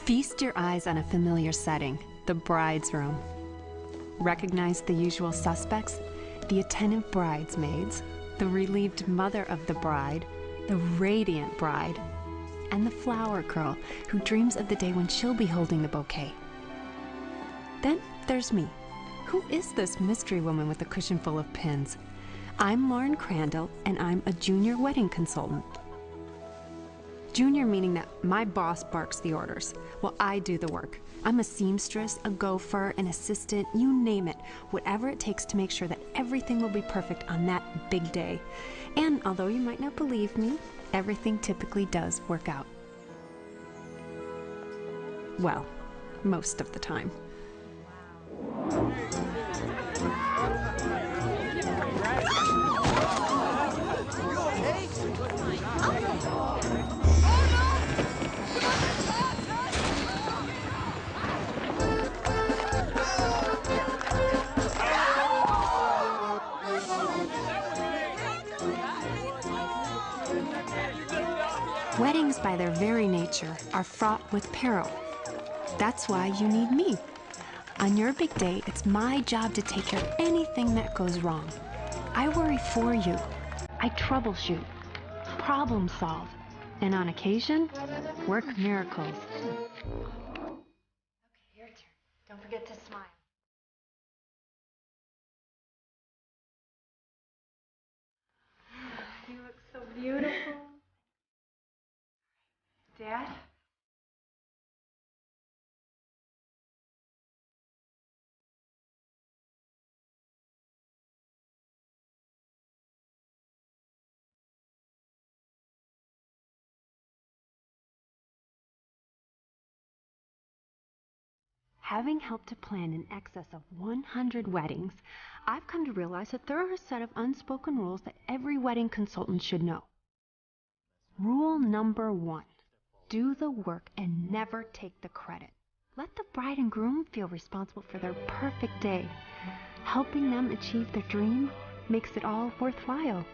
Feast your eyes on a familiar setting, the bride's room. Recognize the usual suspects, the attentive bridesmaids, the relieved mother of the bride, the radiant bride, and the flower girl who dreams of the day when she'll be holding the bouquet. Then there's me. Who is this mystery woman with a cushion full of pins? I'm Lauren Crandall, and I'm a junior wedding consultant. Junior meaning that my boss barks the orders, while I do the work. I'm a seamstress, a gopher, an assistant, you name it, whatever it takes to make sure that everything will be perfect on that big day. And although you might not believe me, everything typically does work out. Well, most of the time. Weddings, by their very nature, are fraught with peril. That's why you need me. On your big day, it's my job to take care of anything that goes wrong. I worry for you. I troubleshoot, problem solve, and on occasion, work miracles. Okay, your turn. Don't forget to smile. You look so beautiful. Dad? Having helped to plan in excess of 100 weddings, I've come to realize that there are a set of unspoken rules that every wedding consultant should know. Rule number 1. Do the work and never take the credit. Let the bride and groom feel responsible for their perfect day. Helping them achieve their dream makes it all worthwhile.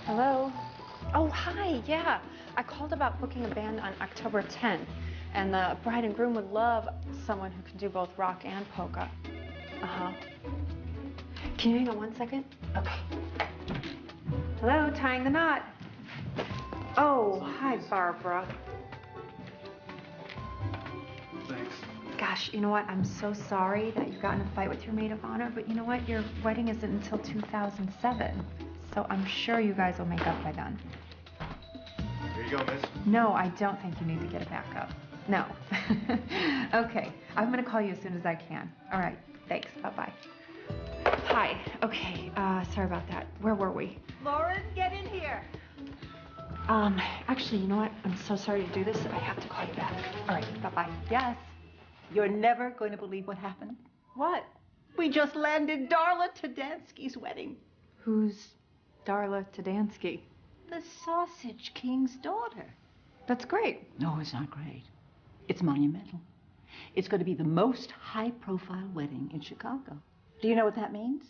Hello? Oh, hi, yeah. I called about booking a band on October 10th, and the bride and groom would love someone who can do both rock and polka. Uh-huh. Can you hang on 1 second? Okay. Hello, tying the knot. Oh, hi, Barbara. Thanks. Gosh, you know what? I'm so sorry that you got in a fight with your maid of honor, but you know what? Your wedding isn't until 2007, so I'm sure you guys will make up by then. Here you go, miss. No, I don't think you need to get a backup. No. Okay, I'm gonna call you as soon as I can. All right, thanks, bye-bye. Hi, okay, sorry about that. Where were we? Lauren, get in here. Actually, you know what? I'm so sorry to do this. I have to call you back. All right, bye-bye. Yes? You're never going to believe what happened. What? We just landed Darla Tadansky's wedding. Who's Darla Tadansky? The Sausage King's daughter. That's great. No, it's not great. It's monumental. It's going to be the most high-profile wedding in Chicago. Do you know what that means?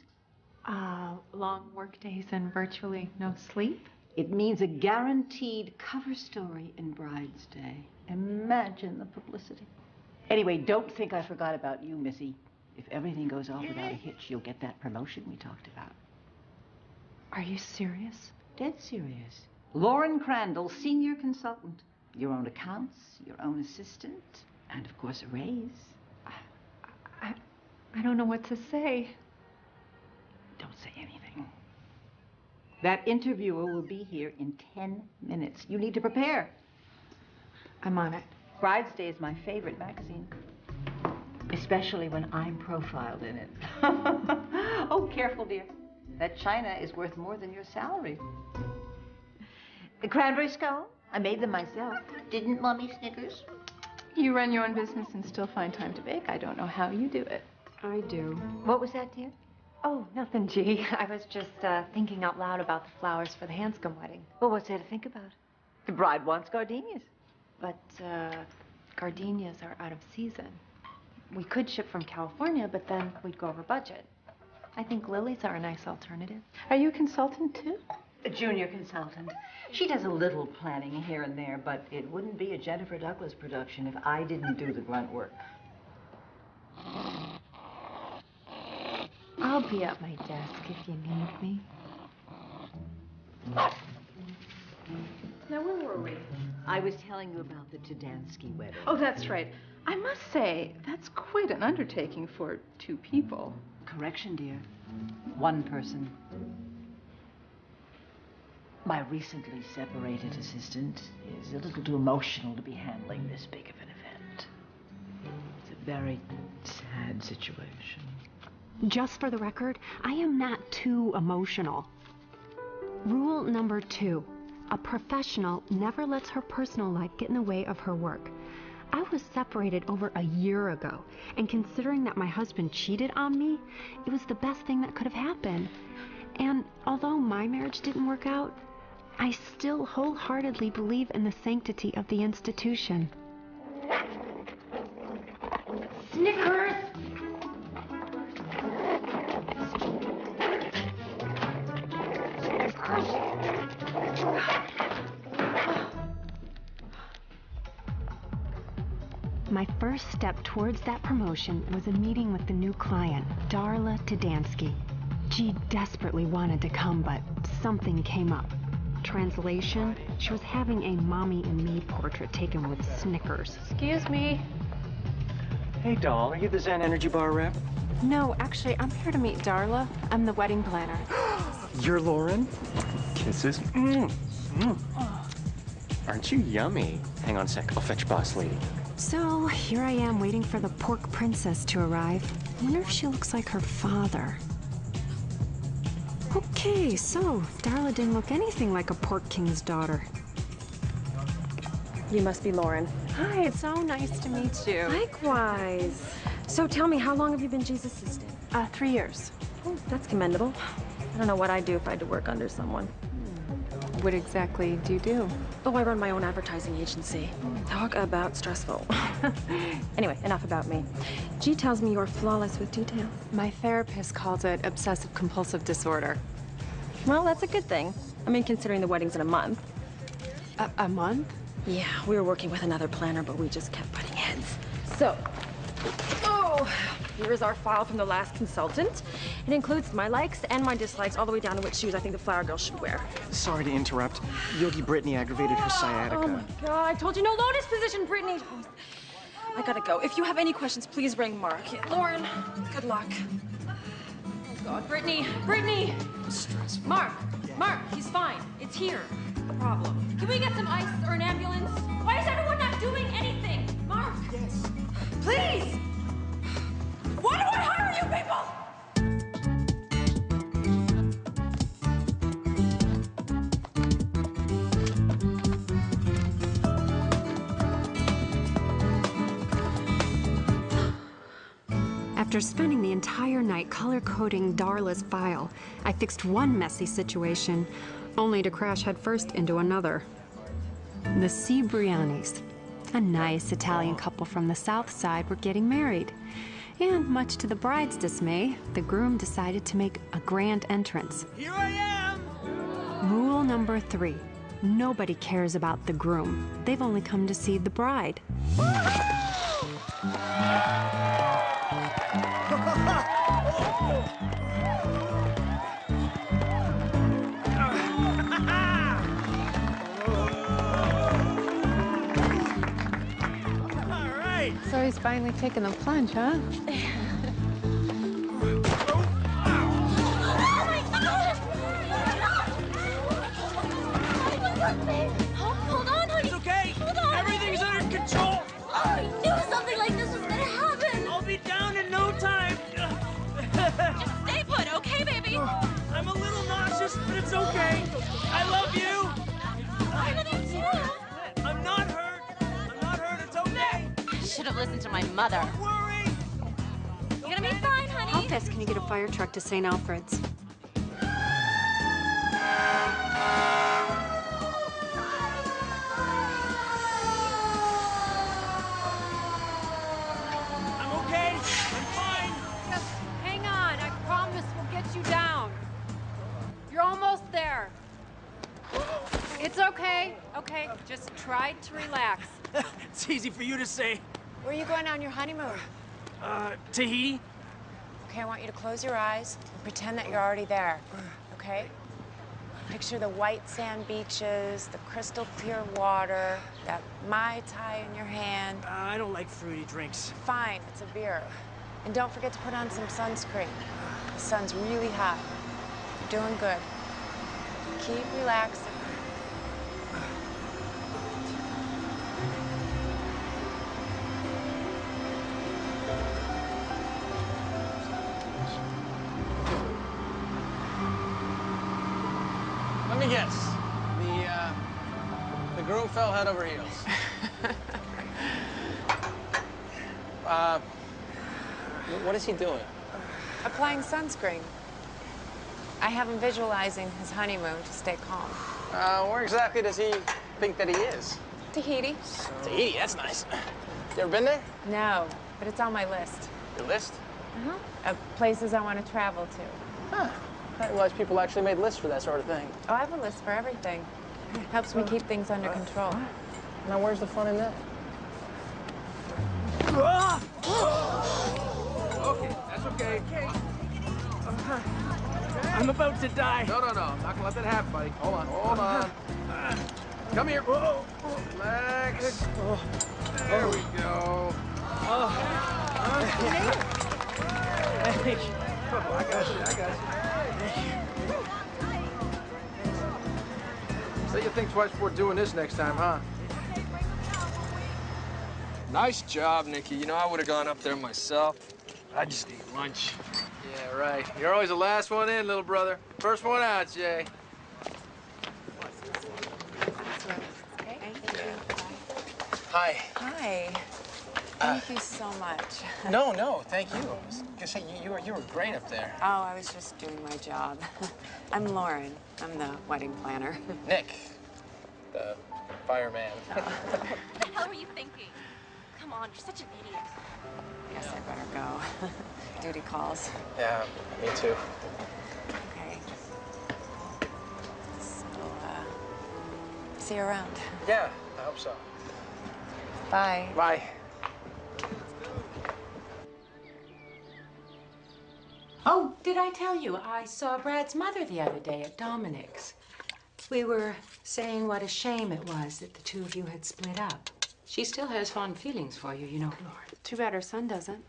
Long work days and virtually no sleep? It means a guaranteed cover story in Bride's Day. Imagine the publicity. Anyway, don't think I forgot about you, Missy. If everything goes off without a hitch, you'll get that promotion we talked about. Are you serious? Dead serious. Lauren Crandall, senior consultant. Your own accounts, your own assistant, and of course a raise. I don't know what to say. Don't say anything. That interviewer will be here in 10 minutes. You need to prepare. I'm on it. Bride's Day is my favorite magazine, especially when I'm profiled in it. Oh, careful, dear. That china is worth more than your salary. The cranberry scone? I made them myself. Didn't Mommy Snickers? You run your own business and still find time to bake. I don't know how you do it. I do. What was that, dear? Oh, nothing, G. I was just thinking out loud about the flowers for the Hanscom wedding. Well, what's there to think about? The bride wants gardenias. But gardenias are out of season. We could ship from California, but then we'd go over budget. I think lilies are a nice alternative. Are you a consultant too? A junior consultant. She does a little planning here and there, but it wouldn't be a Jennifer Douglas production if I didn't do the grunt work. I'll be at my desk if you need me. Now, where were we? I was telling you about the Tudansky wedding. Oh, that's right. I must say, that's quite an undertaking for 2 people. Correction, dear. 1 person. My recently separated assistant is a little too emotional to be handling this big of an event. It's a very sad situation. Just for the record, I am not too emotional. Rule number 2, a professional never lets her personal life get in the way of her work. I was separated over a year ago, and considering that my husband cheated on me, it was the best thing that could have happened. And although my marriage didn't work out, I still wholeheartedly believe in the sanctity of the institution. Snickers! My first step towards that promotion was a meeting with the new client, Darla Tudansky. She desperately wanted to come, but something came up. Translation, she was having a mommy and me portrait taken with Snickers. Excuse me. Hey, doll, are you the Zen Energy Bar rep? No, actually, I'm here to meet Darla. I'm the wedding planner. You're Lauren? Kisses? Aren't you yummy? Hang on a sec, I'll fetch boss lady. So, here I am waiting for the pork princess to arrive. I wonder if she looks like her father. Okay, so Darla didn't look anything like a pork king's daughter. You must be Lauren. Hi, it's so nice to meet you. Likewise. So tell me, how long have you been G's assistant? 3 years. Oh, that's commendable. I don't know what I'd do if I had to work under someone. What exactly do you do? Oh, I run my own advertising agency. Talk about stressful. Anyway, enough about me. G tells me you're flawless with details. My therapist calls it obsessive-compulsive disorder. Well, that's a good thing. I mean, considering the wedding's in a month. A month? Yeah, we were working with another planner, but we just kept butting heads. So, here is our file from the last consultant. It includes my likes and my dislikes, all the way down to which shoes I think the flower girl should wear. Sorry to interrupt. Yogi Brittany aggravated her sciatica. Oh my God, I told you no lotus position, Brittany. I gotta go. If you have any questions, please ring Mark. Lauren, good luck. Oh God, Brittany. Stressful. Mark, he's fine. It's here. No problem. Can we get some ice or an ambulance? Why is everyone not doing anything? Mark. Yes. Please. Why do I hire you people? After spending the entire night color-coding Darla's file, I fixed one messy situation, only to crash headfirst into another. The Cibrianis. A nice Italian couple from the South Side were getting married. And much to the bride's dismay, the groom decided to make a grand entrance. Here I am! Rule number 3. Nobody cares about the groom. They've only come to see the bride. So he's finally taking the plunge, huh? Hold on, honey. It's okay. Hold on. Everything's under control. Oh, I knew something like this was gonna happen. I'll be down in no time. Just stay put, okay, baby? I'm a little nauseous, but it's okay. I love you. I love you too. I'm not hurt. I'm not hurt. It's okay. I should have listened to my mother. Don't worry. You're gonna be fine, honey. How fast can you get a fire truck to St. Alfred's? I'm okay. I'm fine. Just hang on. I promise we'll get you down. You're almost there. It's okay. Okay, just try to relax. It's easy for you to say. Where are you going on your honeymoon? Tahiti? Okay, I want you to close your eyes and pretend that you're already there. Okay? Picture the white sand beaches, the crystal clear water, that Mai Tai in your hand. I don't like fruity drinks. Fine, it's a beer. And don't forget to put on some sunscreen. The sun's really hot. You're doing good. Keep relaxing. Let me guess. The groom fell head over heels. What is he doing? Applying sunscreen. I have him visualizing his honeymoon to stay calm. Where exactly does he think that he is? Tahiti? Tahiti, that's nice. You ever been there? No, but it's on my list. Your list? Of places I want to travel to. Huh. I didn't realize people actually made lists for that sort of thing. Oh, I have a list for everything. Helps me keep things under control. Now, where's the fun in that? Okay, that's okay. I'm about to die. No, I'm not gonna let that happen, buddy. Hold on. Come here. Relax. There we go. I got you. So you think twice before doing this next time, huh? Nice job, Nikki. You know, I would have gone up there myself. I just need lunch. Yeah, right. You're always the last one in, little brother. First one out, Jay. Hi. Hi. Thank you so much. No, thank you. I was gonna say, you were great up there. Oh, I was just doing my job. I'm Lauren. I'm the wedding planner. Nick, the fireman. What the hell were you thinking? Come on, you're such an idiot. Guess I better go. Duty calls. Yeah, me too. Okay. So, see you around. Yeah, I hope so. Bye. Bye. Oh, did I tell you? I saw Brad's mother the other day at Dominic's. We were saying what a shame it was that the two of you had split up. She still has fond feelings for you, you know, Lauren. Too bad her son doesn't.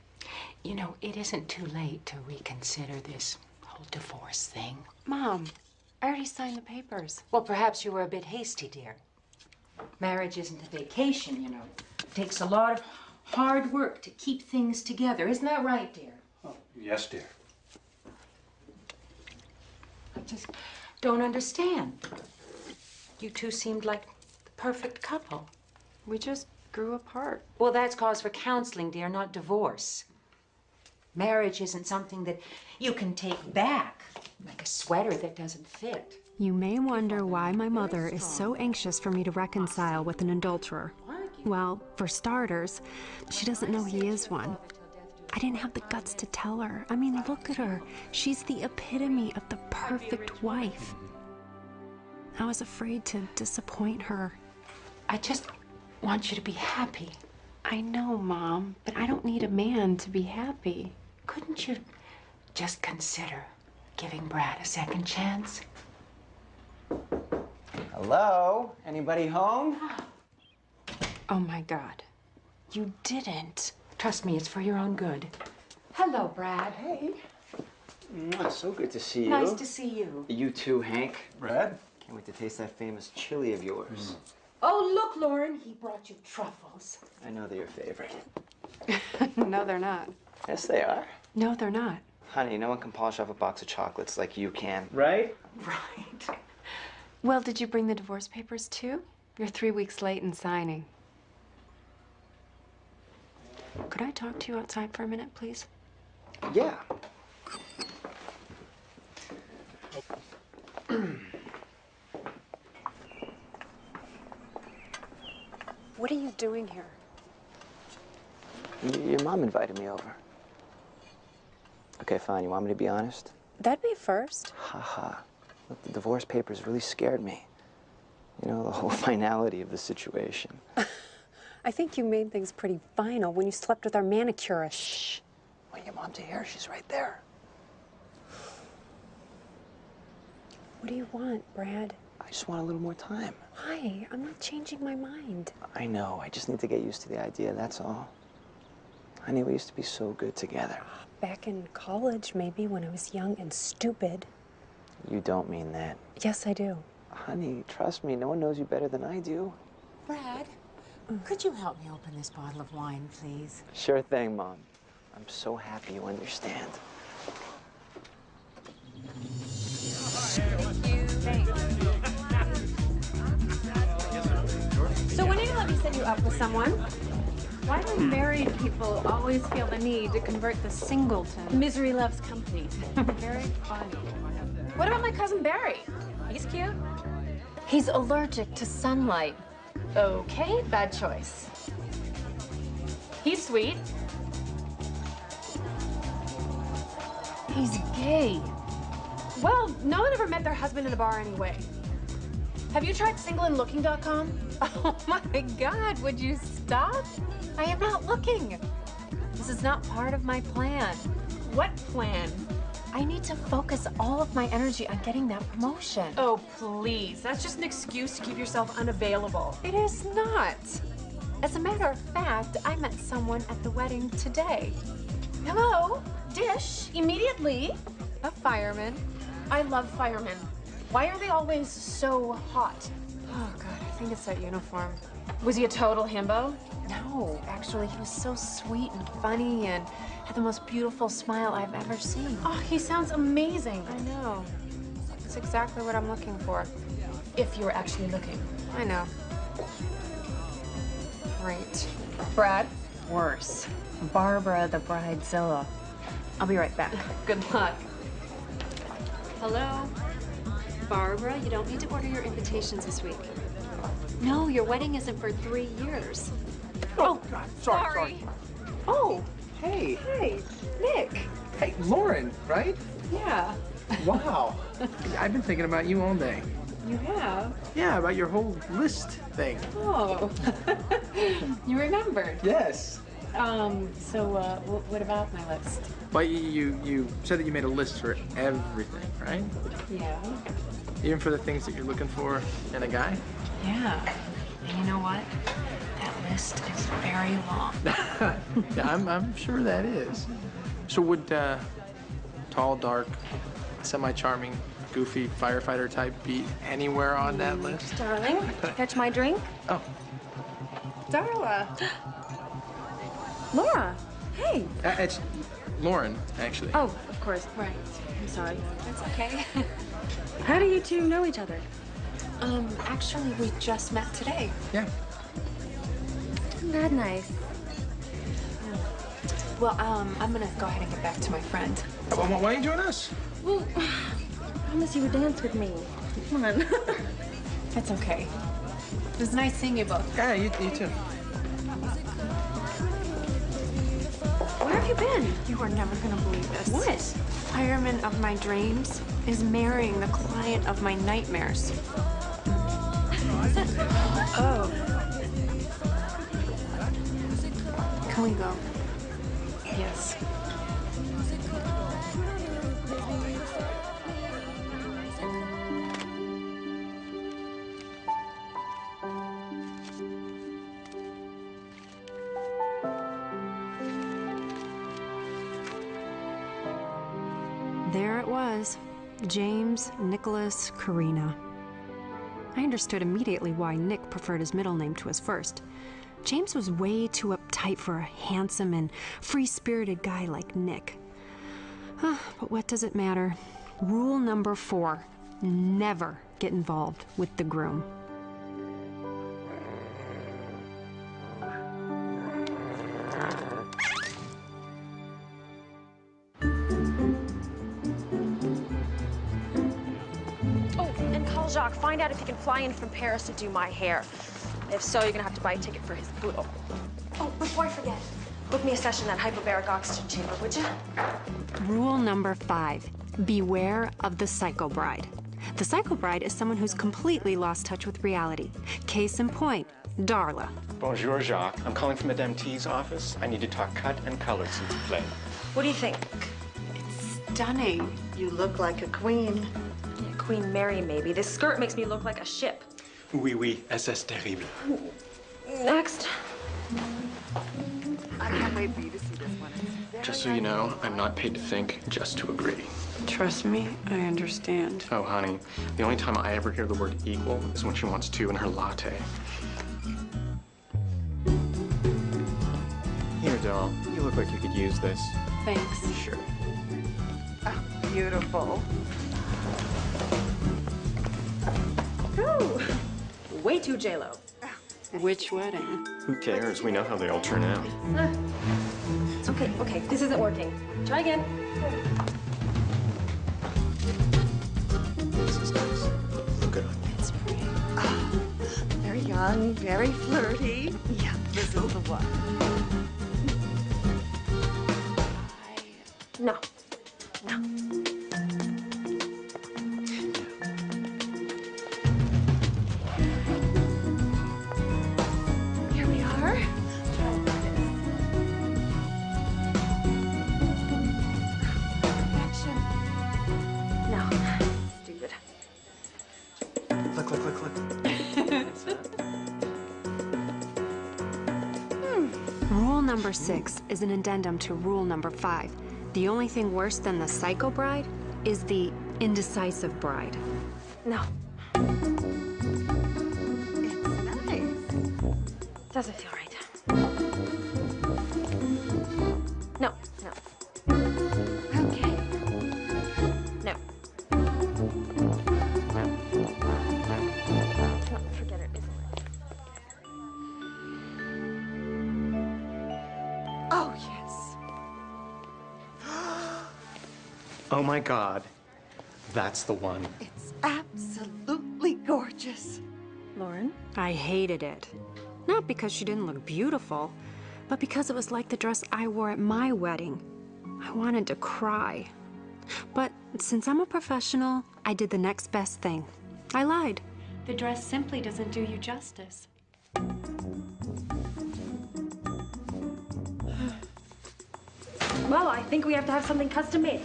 You know, it isn't too late to reconsider this whole divorce thing. Mom, I already signed the papers. Well, perhaps you were a bit hasty, dear. Marriage isn't a vacation, you know. It takes a lot of hard work to keep things together. Isn't that right, dear? Oh, yes, dear. I just don't understand. You two seemed like the perfect couple. We just grew apart. Well, that's cause for counseling, dear, not divorce. Marriage isn't something that you can take back, like a sweater that doesn't fit. You may wonder why my mother is so anxious for me to reconcile with an adulterer. Well, for starters, she doesn't know he is one. I didn't have the guts to tell her. I mean, look at her. She's the epitome of the perfect wife. I was afraid to disappoint her. I just want you to be happy. I know, Mom, but I don't need a man to be happy. Couldn't you just consider giving Brad a second chance? Hello? Anybody home? Oh my God. You didn't. Trust me, it's for your own good. Hello, Brad. Hey. So good to see you. Nice to see you. You too, Hank. Brad? Can't wait to taste that famous chili of yours. Oh, look, Lauren, he brought you truffles. I know they're your favorite. No, they're not. Yes, they are. No, they're not. Honey, no one can polish off a box of chocolates like you can. Right? Right. Well, did you bring the divorce papers too? You're 3 weeks late in signing. Could I talk to you outside for a minute, please? Yeah. What are you doing here? Your mom invited me over. Okay, fine. You want me to be honest? That'd be first. Haha. Look, the divorce papers really scared me. You know, the whole finality of the situation. I think you made things pretty final when you slept with our manicurist. Shh. Want your mom to hear? She's right there. What do you want, Brad? I just want a little more time. Why? I'm not changing my mind. I know. I just need to get used to the idea, that's all. Honey, we used to be so good together. Back in college, maybe, when I was young and stupid. You don't mean that. Yes, I do. Honey, trust me. No one knows you better than I do. Brad, could you help me open this bottle of wine, please? Sure thing, Mom. I'm so happy you understand. So when are you let me set you up with someone? Why do married people always feel the need to convert the singleton? Misery loves company. Very funny. What about my cousin Barry? He's cute. He's allergic to sunlight. Okay, bad choice. He's sweet. He's gay. Well, no one ever met their husband in a bar anyway. Have you tried singleandlooking.com? Oh my God, would you stop? I am not looking. This is not part of my plan. What plan? I need to focus all of my energy on getting that promotion. Oh, please. That's just an excuse to keep yourself unavailable. It is not. As a matter of fact, I met someone at the wedding today. Hello? Dish, immediately. A fireman. I love firemen. Why are they always so hot? Oh, God, I think it's that uniform. Was he a total himbo? No, actually, he was so sweet and funny and had the most beautiful smile I've ever seen. Oh, he sounds amazing. I know. It's exactly what I'm looking for. If you're actually looking. I know. Great. Brad? Worse. Barbara the Bridezilla. I'll be right back. Good luck. Hello? Barbara, you don't need to order your invitations this week. No, your wedding isn't for 3 years. Oh, God. Sorry. Oh, Hey. hey, Nick. Hey, Lauren, right? Yeah. Wow. I've been thinking about you all day. You have? Yeah, about your whole list thing. Oh. You remembered? Yes. What about my list? Well, you said that you made a list for everything, right? Yeah. Even for the things that you're looking for in a guy? Yeah. And you know what? That list is very long. Yeah, I'm sure that is. So would tall, dark, semi-charming, goofy firefighter type be anywhere on that list? Darling, catch my drink? Oh. Darla. Laura, hey. It's Lauren, actually. Oh, of course, right. I'm sorry. That's okay. How do you two know each other? Actually, we just met today. Yeah. Isn't that nice? Well, I'm gonna go ahead and get back to my friend. Well, why don't you join us? Well, I promise you would dance with me. Come on. That's okay. It was nice seeing you both. Yeah, you too. Where have you been? You are never gonna believe this. What? Fireman of my dreams is marrying the client of my nightmares. Oh. Can we go? Yes. There it was. James Nicholas Carina. I understood immediately why Nick preferred his middle name to his first. James was way too uptight for a handsome and free-spirited guy like Nick. But what does it matter? Rule number 4, never get involved with the groom. Jacques, find out if he can fly in from Paris to do my hair. If so, you're gonna have to buy a ticket for his boot. Oh, before I forget, book me a session in that hyperbaric oxygen chamber, would you? Rule number 5, beware of the psycho bride. The psycho bride is someone who's completely lost touch with reality. Case in point, Darla. Bonjour, Jacques. I'm calling from Madame T's office. I need to talk cut and color, s'il vous plaît. What do you think? Stunning. You look like a queen. Yeah, Queen Mary, maybe. This skirt makes me look like a ship. Oui, oui, SS terrible. Next. I can't wait for you to see this one. Just so you know, I'm not paid to think, just to agree. Trust me, I understand. Oh, honey, the only time I ever hear the word equal is when she wants 2 in her latte. Here, doll. You look like you could use this. Thanks. Sure. Oh, beautiful. Ooh, way too J-Lo. Which wedding? Who cares? We know how they all turn out. Okay, this isn't working. Try again. This is nice. Look good on you. It's pretty. Oh, very young, very flirty. Yeah, this is the one. No. Here we are. Action. No. Stupid. Look. Rule number 6 is an addendum to rule number 5. The only thing worse than the psycho bride is the indecisive bride. No. It's nice. Doesn't feel right. No. Okay. No. No, forget it, isn't it? Oh, yes. Oh my God. That's the one. It's absolutely gorgeous. Lauren? I hated it. Not because she didn't look beautiful, but because it was like the dress I wore at my wedding. I wanted to cry. But since I'm a professional, I did the next best thing. I lied. The dress simply doesn't do you justice. Well, I think we have to have something custom made.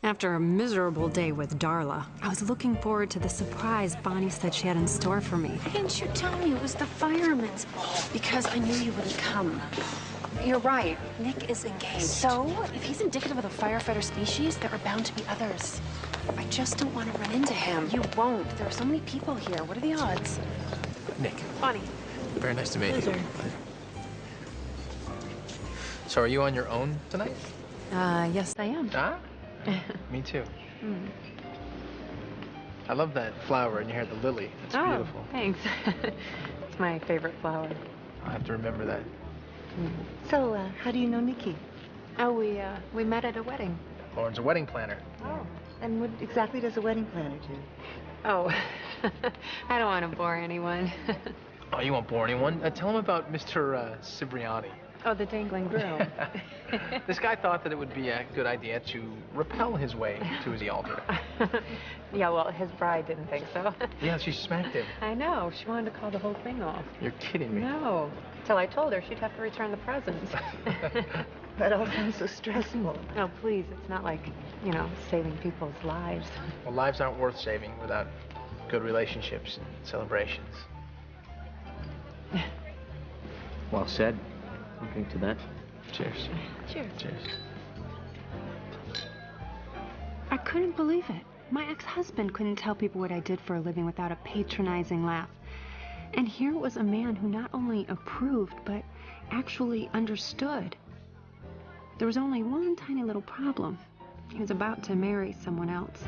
After a miserable day with Darla, I was looking forward to the surprise Bonnie said she had in store for me. Why didn't you tell me it was the fireman's ball? Because I knew you wouldn't come. You're right. Nick is engaged. So, if he's indicative of the firefighter species, there are bound to be others. I just don't want to run into him. You won't. There are so many people here. What are the odds? Nick. Bonnie. Very nice to meet you. Pleasure. So are you on your own tonight? Yes, I am. Ah? Me too. I love that flower in your hair, the lily. It's beautiful. Thanks. It's my favorite flower. I'll have to remember that. So, how do you know Nikki? Oh, we met at a wedding. Lauren's a wedding planner. Oh. And what exactly does a wedding planner do? Oh, I don't want to bore anyone. Oh, you won't bore anyone. Tell him about Mr. Cipriani. Oh, the dangling groom. This guy thought that it would be a good idea to rappel his way to the altar. Yeah, well, his bride didn't think so. Yeah, she smacked him. I know. She wanted to call the whole thing off. You're kidding me. No. Till I told her she'd have to return the presents. That all sounds so stressful. Oh, please. It's not like, you know, saving people's lives. Well, lives aren't worth saving without good relationships and celebrations. Well said. I'll drink to that. Cheers. Cheers. Cheers. I couldn't believe it. My ex-husband couldn't tell people what I did for a living without a patronizing laugh. And here was a man who not only approved, but actually understood. There was only one tiny little problem. He was about to marry someone else.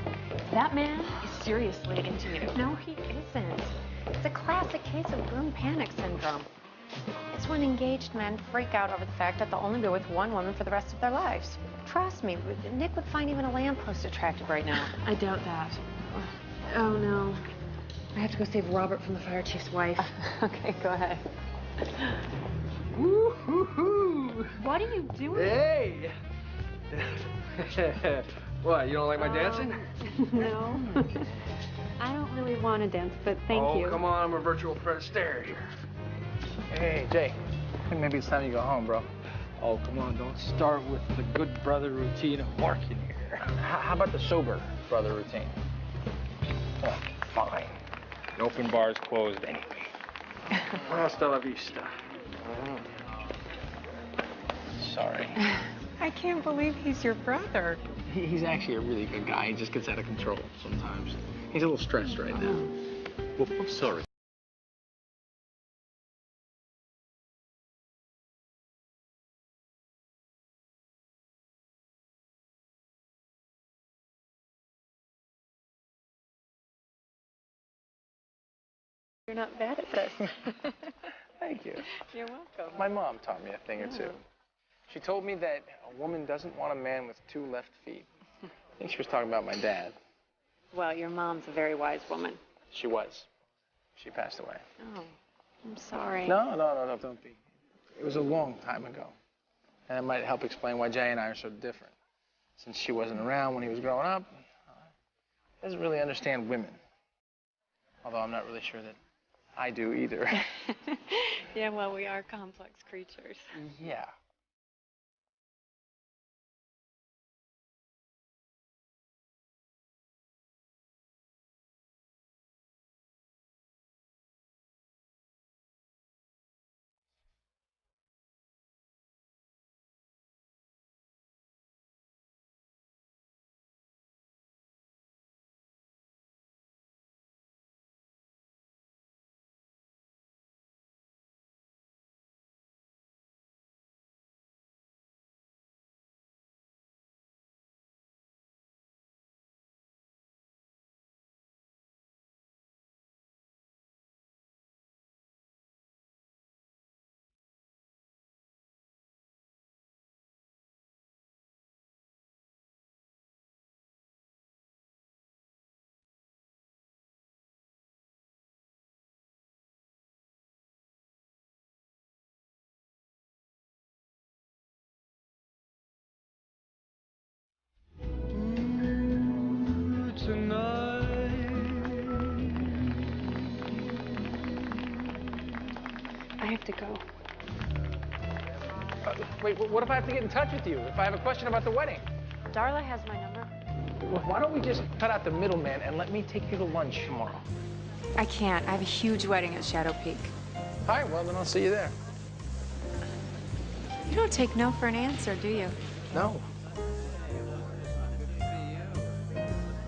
That man is seriously into you. No, he isn't. It's a classic case of groom panic syndrome. It's when engaged men freak out over the fact that they'll only be with one woman for the rest of their lives. Trust me, Nick would find even a lamppost attractive right now. I doubt that. Oh, no. I have to go save Robert from the fire chief's wife. Okay, go ahead. Woo-hoo-hoo! What are you doing? Hey! What, you don't like my dancing? No. I don't really want to dance, but thank you. Oh, come on, I'm a virtual Fred Astaire here. Hey, Jay. I think maybe it's time you go home, bro. Oh, come on, don't start with the good brother routine of barking here. How about the sober brother routine? Oh, fine. The open bar is closed anyway. Hasta la vista. Sorry. I can't believe he's your brother. He's actually a really good guy. He just gets out of control sometimes. He's a little stressed right now. Well, I'm sorry. You're not bad at this. Thank you. You're welcome. My mom taught me a thing or two. She told me that a woman doesn't want a man with two left feet. I think she was talking about my dad. Well, your mom's a very wise woman. She was. She passed away. Oh, I'm sorry. No, don't be. It was a long time ago. And it might help explain why Jay and I are so different. Since she wasn't around when he was growing up, he doesn't really understand women. Although I'm not really sure that I do either. Yeah, well, we are complex creatures. Yeah. I have to go. Wait, what if I have to get in touch with you? If I have a question about the wedding? Darla has my number. Well, why don't we just cut out the middleman and let me take you to lunch tomorrow? I can't. I have a huge wedding at Shadow Peak. All right, well, then I'll see you there. You don't take no for an answer, do you? No.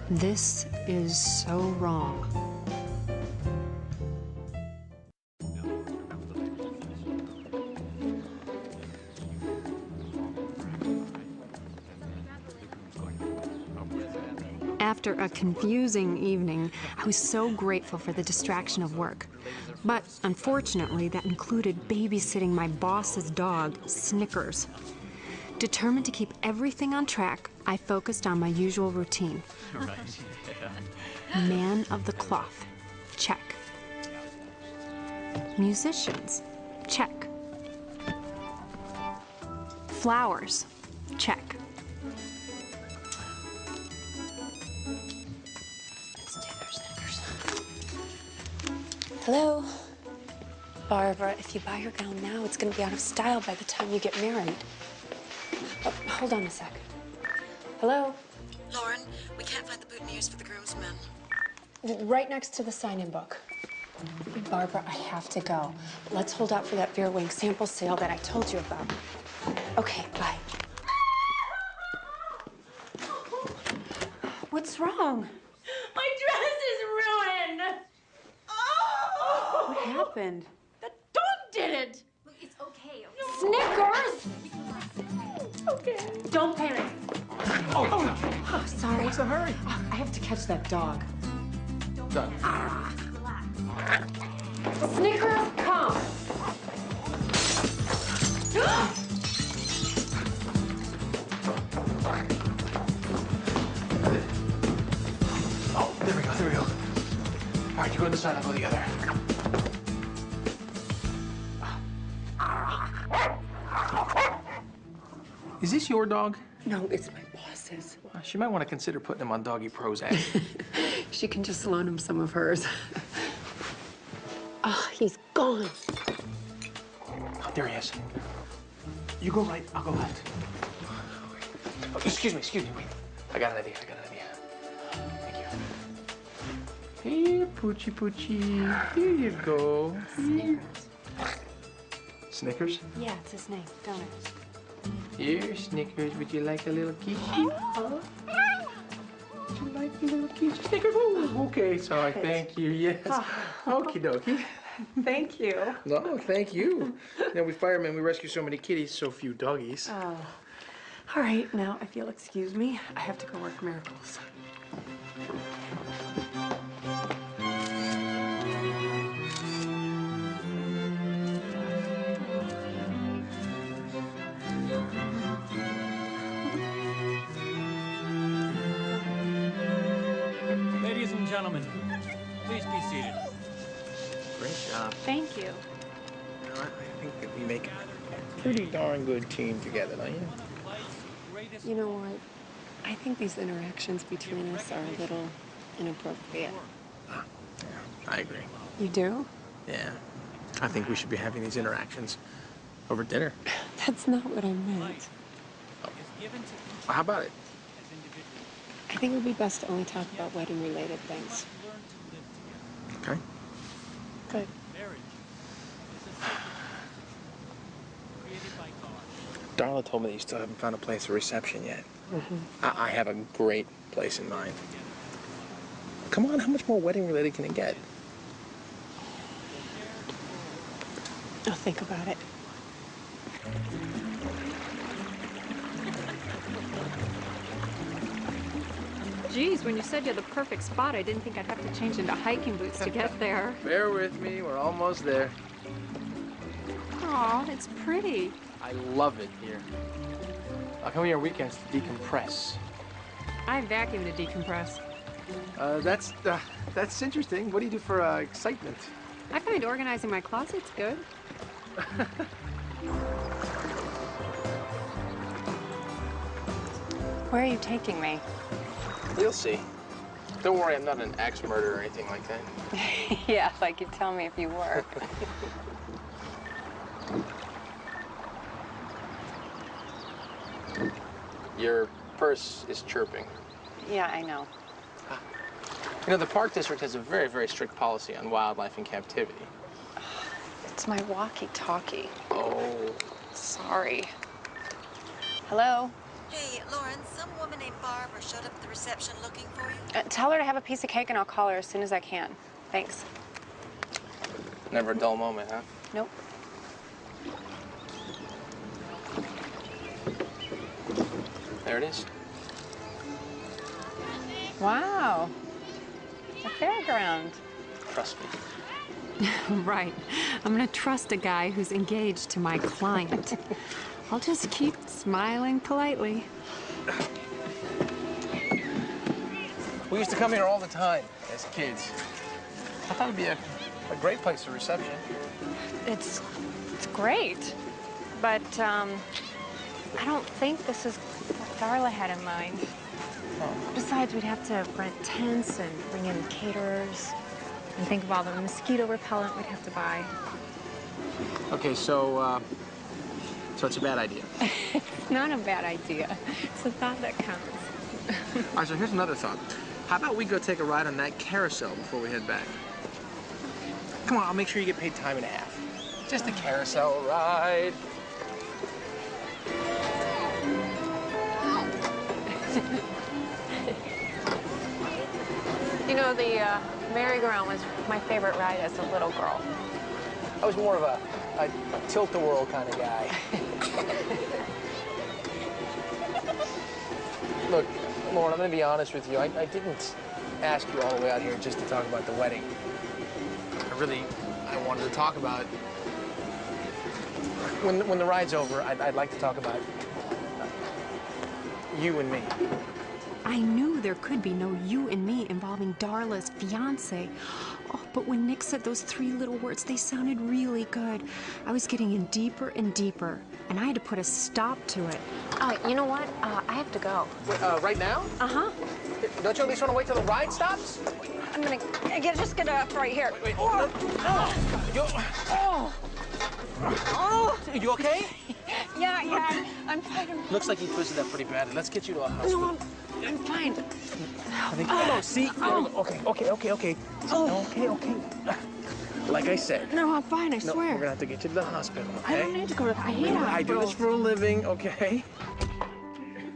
This is so wrong. After a confusing evening, I was so grateful for the distraction of work. But unfortunately, that included babysitting my boss's dog, Snickers. Determined to keep everything on track, I focused on my usual routine. Right. Man of the cloth. Check. Musicians, check. Flowers, check. Hello? Barbara, if you buy your gown now, it's going to be out of style by the time you get married. Oh, hold on a sec. Hello? Lauren, we can't find the boutonnieres for the groomsmen. Right next to the sign-in book. Barbara, I have to go. Let's hold out for that Vera Wing sample sale that I told you about. Okay, bye. What's wrong? My dress is ruined! Oh! What happened? The dog did it! Look, it's okay. Snickers! Okay. Don't panic. Oh, sorry. What's the hurry? Oh, I have to catch that dog. Done. Snickers, come! Oh, there we go, there we go. All right, you go this side, I'll go the other. Is this your dog? No, it's my boss's. Well, she might want to consider putting him on Doggy Prozac. She can just loan him some of hers. Oh, he's gone. Oh, there he is. You go right, I'll go left. Oh, excuse me, wait. I got an idea. Thank you. Here, Poochie Poochie. Here you go. Snickers? Yeah, it's his name, don't it? Here, Snickers, would you like a little kissy? Huh? Would you like a little kiss? Snickers? Oh, okay, sorry, thank you, yes. Okie dokie. Thank you. No, thank you. You know, we firemen, we rescue so many kitties, so few doggies. Oh. All right, now, if you'll excuse me, I have to go work miracles. Ladies and gentlemen, please be seated. Great job. Thank you. You know, I think that we make a pretty darn good team together, don't you? You know what? I think these interactions between us are a little inappropriate. Yeah, I agree. You do? Yeah. I think we should be having these interactions over dinner. That's not what I meant. Oh. Well, how about it? I think it would be best to only talk about wedding-related things. Okay. Good. Darla told me that you still haven't found a place for reception yet. Mm-hmm. I have a great place in mind. Come on, how much more wedding-related can it get? I'll think about it. Geez, when you said you had the perfect spot, I didn't think I'd have to change into hiking boots to get there. Bear with me, we're almost there. Aw, it's pretty. I love it here. I come here on weekends to decompress. I vacuum to decompress. That's interesting. What do you do for excitement? I find organizing my closets good. Where are you taking me? You'll see. Don't worry, I'm not an axe murderer or anything like that. Yeah, like you'd tell me if you were. Your purse is chirping. Yeah, I know. You know, the Park District has a very, very strict policy on wildlife in captivity. It's my walkie-talkie. Oh. Sorry. Hello? Hey, Lauren, some woman named Barbara showed up at the reception looking for you. Tell her to have a piece of cake and I'll call her as soon as I can. Thanks. Never a dull moment, huh? Nope. There it is. Wow. A fairground. Trust me. Right. I'm gonna trust a guy who's engaged to my client. I'll just keep smiling politely. We used to come here all the time as kids. I thought it'd be a A great place for reception. It's great, but I don't think this is what Darla had in mind. Besides, we'd have to rent tents and bring in caterers and think of all the mosquito repellent we'd have to buy. Okay, so it's a bad idea. It's not a bad idea. It's a thought that counts. All right, so here's another thought. How about we go take a ride on that carousel before we head back? Come on, I'll make sure you get paid time and a half. Just a carousel ride. You know, the merry-go-round was my favorite ride as a little girl. I was more of a tilt-the-world kind of guy. Look, Lauren, I'm going to be honest with you. I didn't ask you all the way out here just to talk about the wedding. I wanted to talk about... When the ride's over, I'd like to talk about you and me. I knew there could be no you and me involving Darla's fiancé. Oh, but when Nick said those 3 little words, they sounded really good. I was getting in deeper and deeper, and I had to put a stop to it. You know what? I have to go. Wait, right now? Uh-huh. Don't you at least want to wait till the ride stops? I'm gonna just get up right here. Wait. Oh. You okay? Yeah, I'm fine. Looks like you twisted that pretty badly. Let's get you to a hospital. No, I'm fine. See? Okay. Okay. Like I said. No, I'm fine, I swear. We're gonna have to get you to the hospital, okay? I don't need to go to the hospital. I do this for a living, okay?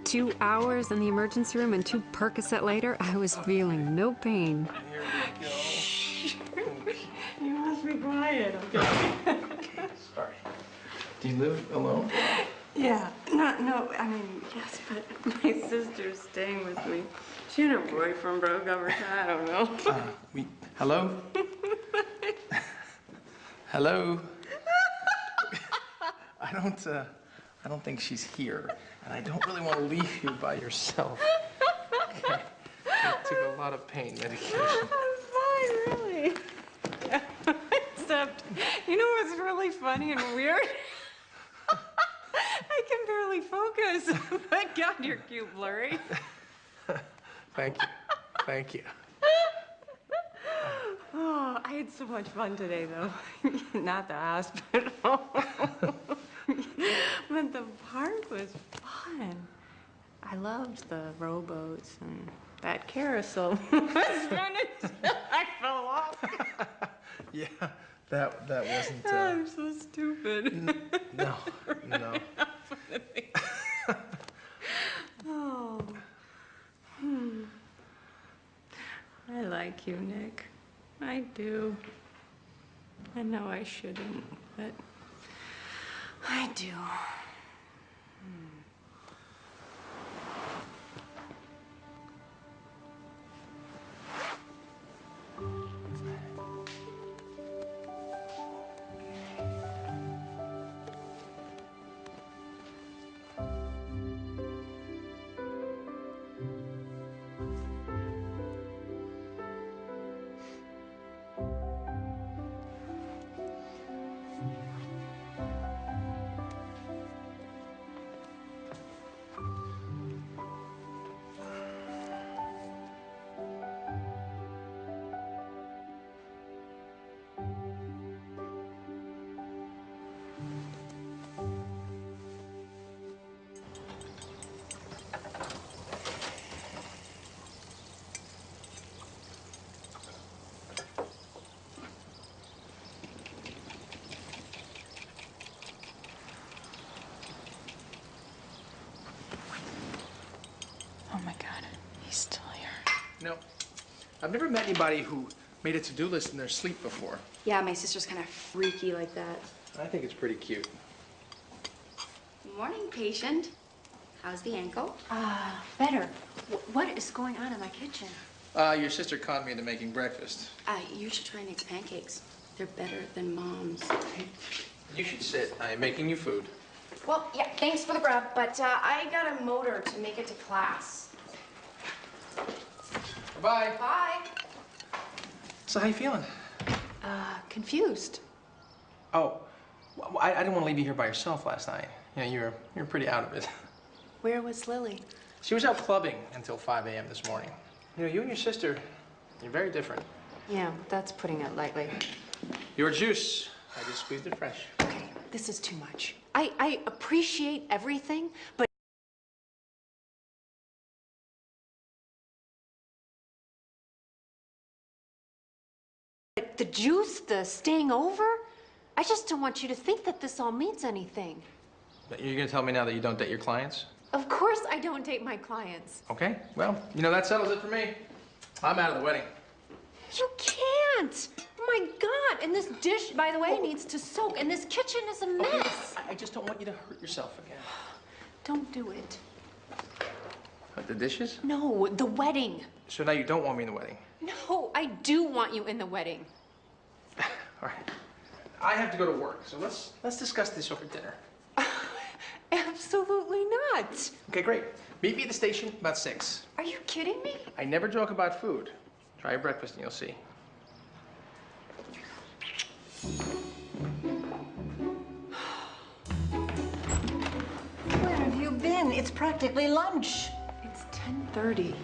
2 hours in the emergency room and 2 Percocet later, I was feeling no pain. You must be quiet, okay? Sorry. Do you live alone? Yeah. No, I mean, yes, but my sister's staying with me. She and her boyfriend broke up or something, I don't know. Hello? Hello? I don't think she's here, and I don't really want to leave you by yourself. Okay. It took a lot of pain medication. I'm fine, really. Except, you know what's really funny and weird? I can barely focus. My God, you're cute, blurry. Thank you. Oh, I had so much fun today, though. Not the hospital. But the park was fun. I loved the rowboats and that carousel. I fell off. Yeah, that wasn't... I'm so stupid. No. Oh. I like you, Nick. I do. I know I shouldn't, but I do. Oh my God, he's still here. No, I've never met anybody who made a to-do list in their sleep before. Yeah, my sister's kind of freaky like that. I think it's pretty cute. Morning, patient. How's the ankle? Better. What is going on in my kitchen? Your sister conned me into making breakfast. You should try Nick's pancakes. They're better than Mom's. You should sit. I am making you food. Well, yeah, thanks for the grub, but I got a motor to make it to class. Bye. Bye. So how you feeling? Confused. Oh, well, I didn't want to leave you here by yourself last night. You know, you were pretty out of it. Where was Lily? She was out clubbing until 5 a.m. this morning. You know, you and your sister, you're very different. Yeah, that's putting it lightly. Your juice, I just squeezed it fresh. Okay, this is too much. I appreciate everything, but the juice, the staying over, I just don't want you to think that this all means anything. You're gonna tell me now that you don't date your clients? Of course I don't date my clients. Okay, well, you know, that settles it for me. I'm out of the wedding. You can't! Oh my God! And this dish, by the way, needs to soak, and this kitchen is a mess. I just don't want you to hurt yourself again. Don't do it. What, the dishes? No, the wedding. So now you don't want me in the wedding? No, I do want you in the wedding. All right. I have to go to work, so let's discuss this over dinner. Absolutely not. Okay, great. Meet me at the station about 6. Are you kidding me? I never joke about food. Try your breakfast and you'll see. Where have you been? It's practically lunch. It's 10:30,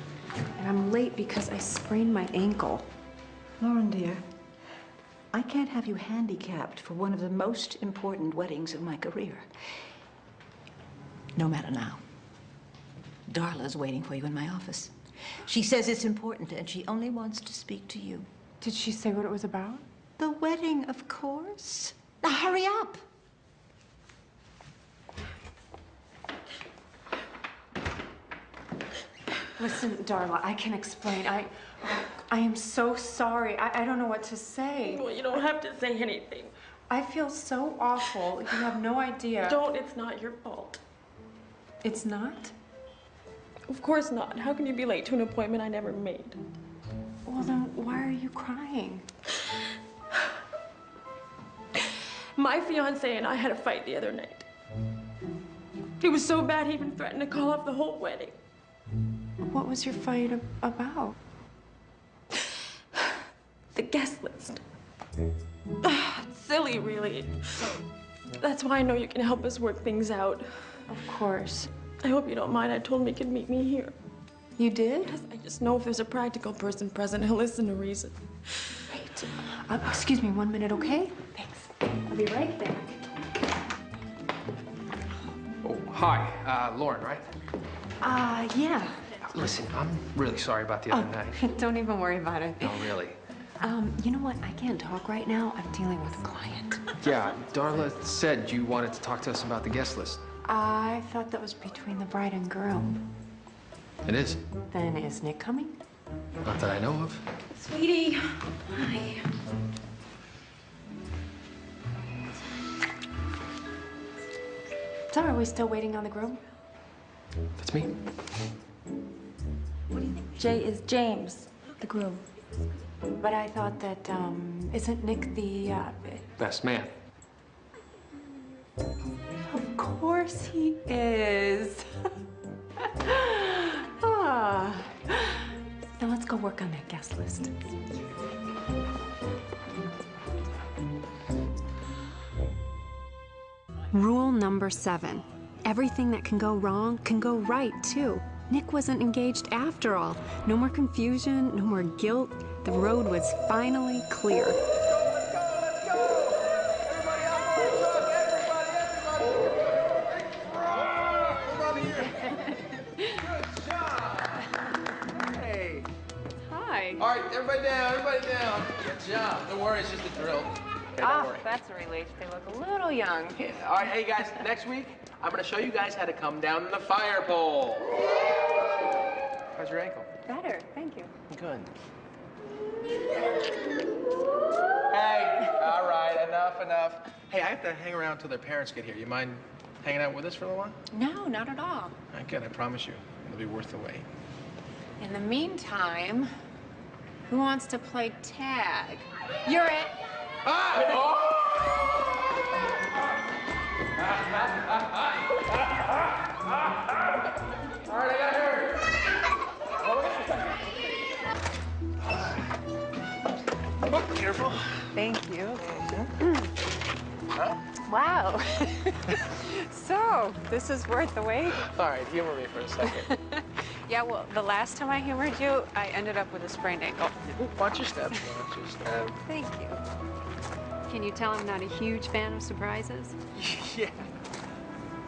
and I'm late because I sprained my ankle. Lauren, dear, I can't have you handicapped for one of the most important weddings of my career. No matter now. Darla's waiting for you in my office. She says it's important, and she only wants to speak to you. Did she say what it was about? The wedding, of course. Now, hurry up. Listen, Darla, I can explain. I am so sorry. I don't know what to say. Well, you don't have to say anything. I feel so awful. You have no idea. Don't. It's not your fault. It's not? Of course not. How can you be late to an appointment I never made? Well, then why are you crying? My fiance and I had a fight the other night. It was so bad he even threatened to call off the whole wedding. What was your fight about? The guest list. It's silly, really. That's why I know you can help us work things out. Of course. I hope you don't mind. I told him he could meet me here. You did? I just know if there's a practical person present, he'll listen to reason. Wait. Excuse me 1 minute, okay? Thanks. I'll be right back. Oh, hi. Lauren, right? Yeah. Listen, I'm really sorry about the other night. Don't even worry about it. No, really. You know what? I can't talk right now. I'm dealing with a client. Yeah, Darla said you wanted to talk to us about the guest list. I thought that was between the bride and groom. It is. Then is Nick coming? Not that I know of. Sweetie. Hi. So are we still waiting on the groom? That's me. What do you think? Jay is James, the groom. But I thought that, isn't Nick the, Best man. Of course he is. Now let's go work on that guest list. Rule number 7. Everything that can go wrong can go right, too. Nick wasn't engaged after all. No more confusion, no more guilt. The road was finally clear. Hey. Hi. All right, everybody down. Good job. Don't worry, it's just a drill. Okay, don't worry. That's a relief. They look a little young. Yeah. All right, hey guys, next week, I'm gonna show you guys how to come down the fire pole. How's your ankle? Better, thank you. Good. Hey, all right, enough. Hey, I have to hang around till their parents get here. You mind hanging out with us for a little while? No, not at all. I can, I promise you. It'll be worth the wait. In the meantime, who wants to play tag? You're it. All right, I gotta hurry. Oh, careful. Thank you. Huh? Wow. So, this is worth the wait? All right, humor me for a second. Yeah, well, the last time I humored you, I ended up with a sprained ankle. Watch your step. Watch your step. Thank you. Can you tell I'm not a huge fan of surprises? Yeah.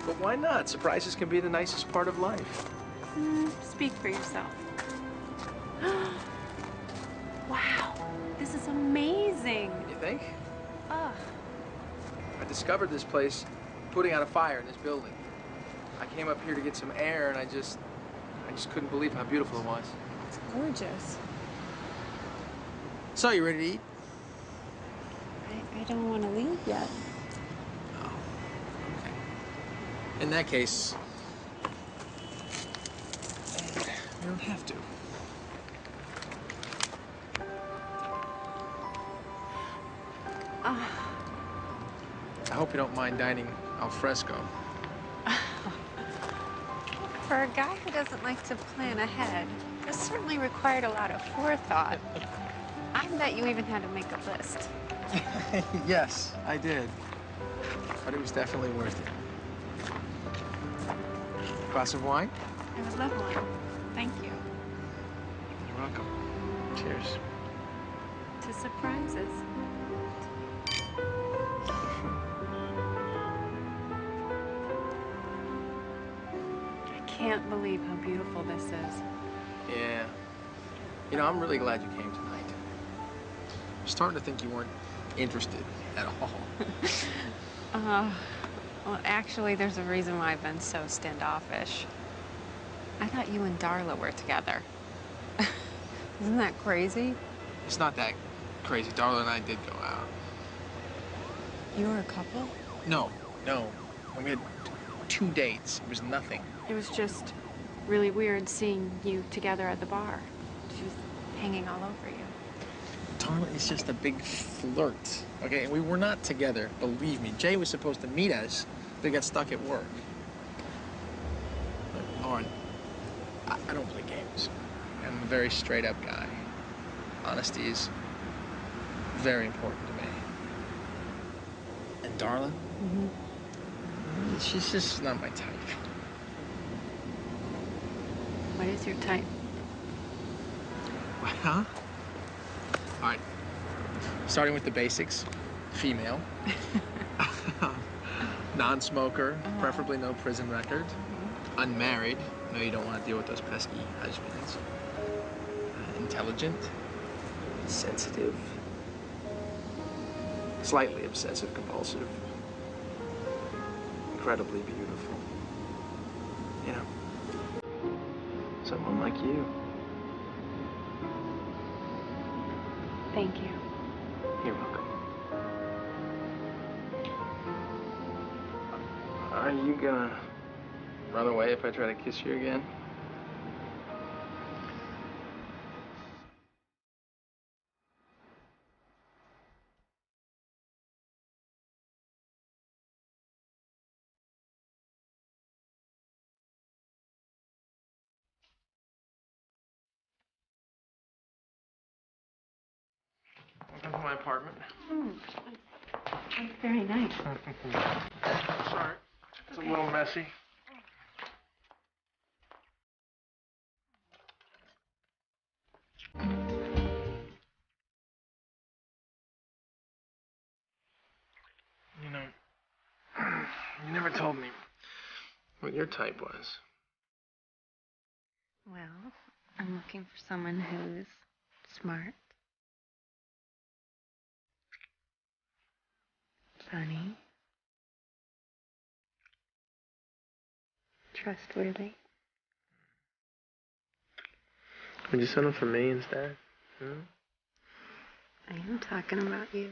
But why not? Surprises can be the nicest part of life. Speak for yourself. Wow, this is amazing. You think? Ugh. I discovered this place putting out a fire in this building. I came up here to get some air, and I just couldn't believe how beautiful it was. It's gorgeous. So, you ready to eat? I don't want to leave yet. Oh, okay. In that case, you don't have to. I hope you don't mind dining al fresco. For a guy who doesn't like to plan ahead, this certainly required a lot of forethought. I bet you even had to make a list. Yes, I did. But it was definitely worth it. Glass of wine? I would love one. Thank you. You're welcome. Cheers. To surprises. I can't believe how beautiful this is. Yeah. You know, I'm really glad you came tonight. I'm starting to think you weren't interested at all. Well, actually, there's a reason why I've been so standoffish. I thought you and Darla were together. Isn't that crazy? It's not that crazy. Darla and I did go out. You were a couple? No. We had 2 dates. It was nothing. It was just really weird seeing you together at the bar. She was hanging all over you. Darla is just a big flirt, okay? And we were not together, believe me. Jay was supposed to meet us, but he got stuck at work. Look, Lauren, I don't play games. I'm a very straight-up guy. Honesty is very important to me. And Darla? She's just not my type. What is your type? Huh? All right. Starting with the basics. Female. Non-smoker, preferably no prison record. Unmarried. No, you don't want to deal with those pesky husbands. Intelligent. Sensitive. Slightly obsessive compulsive. Incredibly beautiful. You know, someone like you. Thank you. You're welcome. Are you gonna run away if I try to kiss you again? Welcome to my apartment. That's very nice. Sorry. It's a little messy. You know, you never told me what your type was. Well, I'm looking for someone who's smart, funny, trustworthy. Would you settle for me instead? I am talking about you.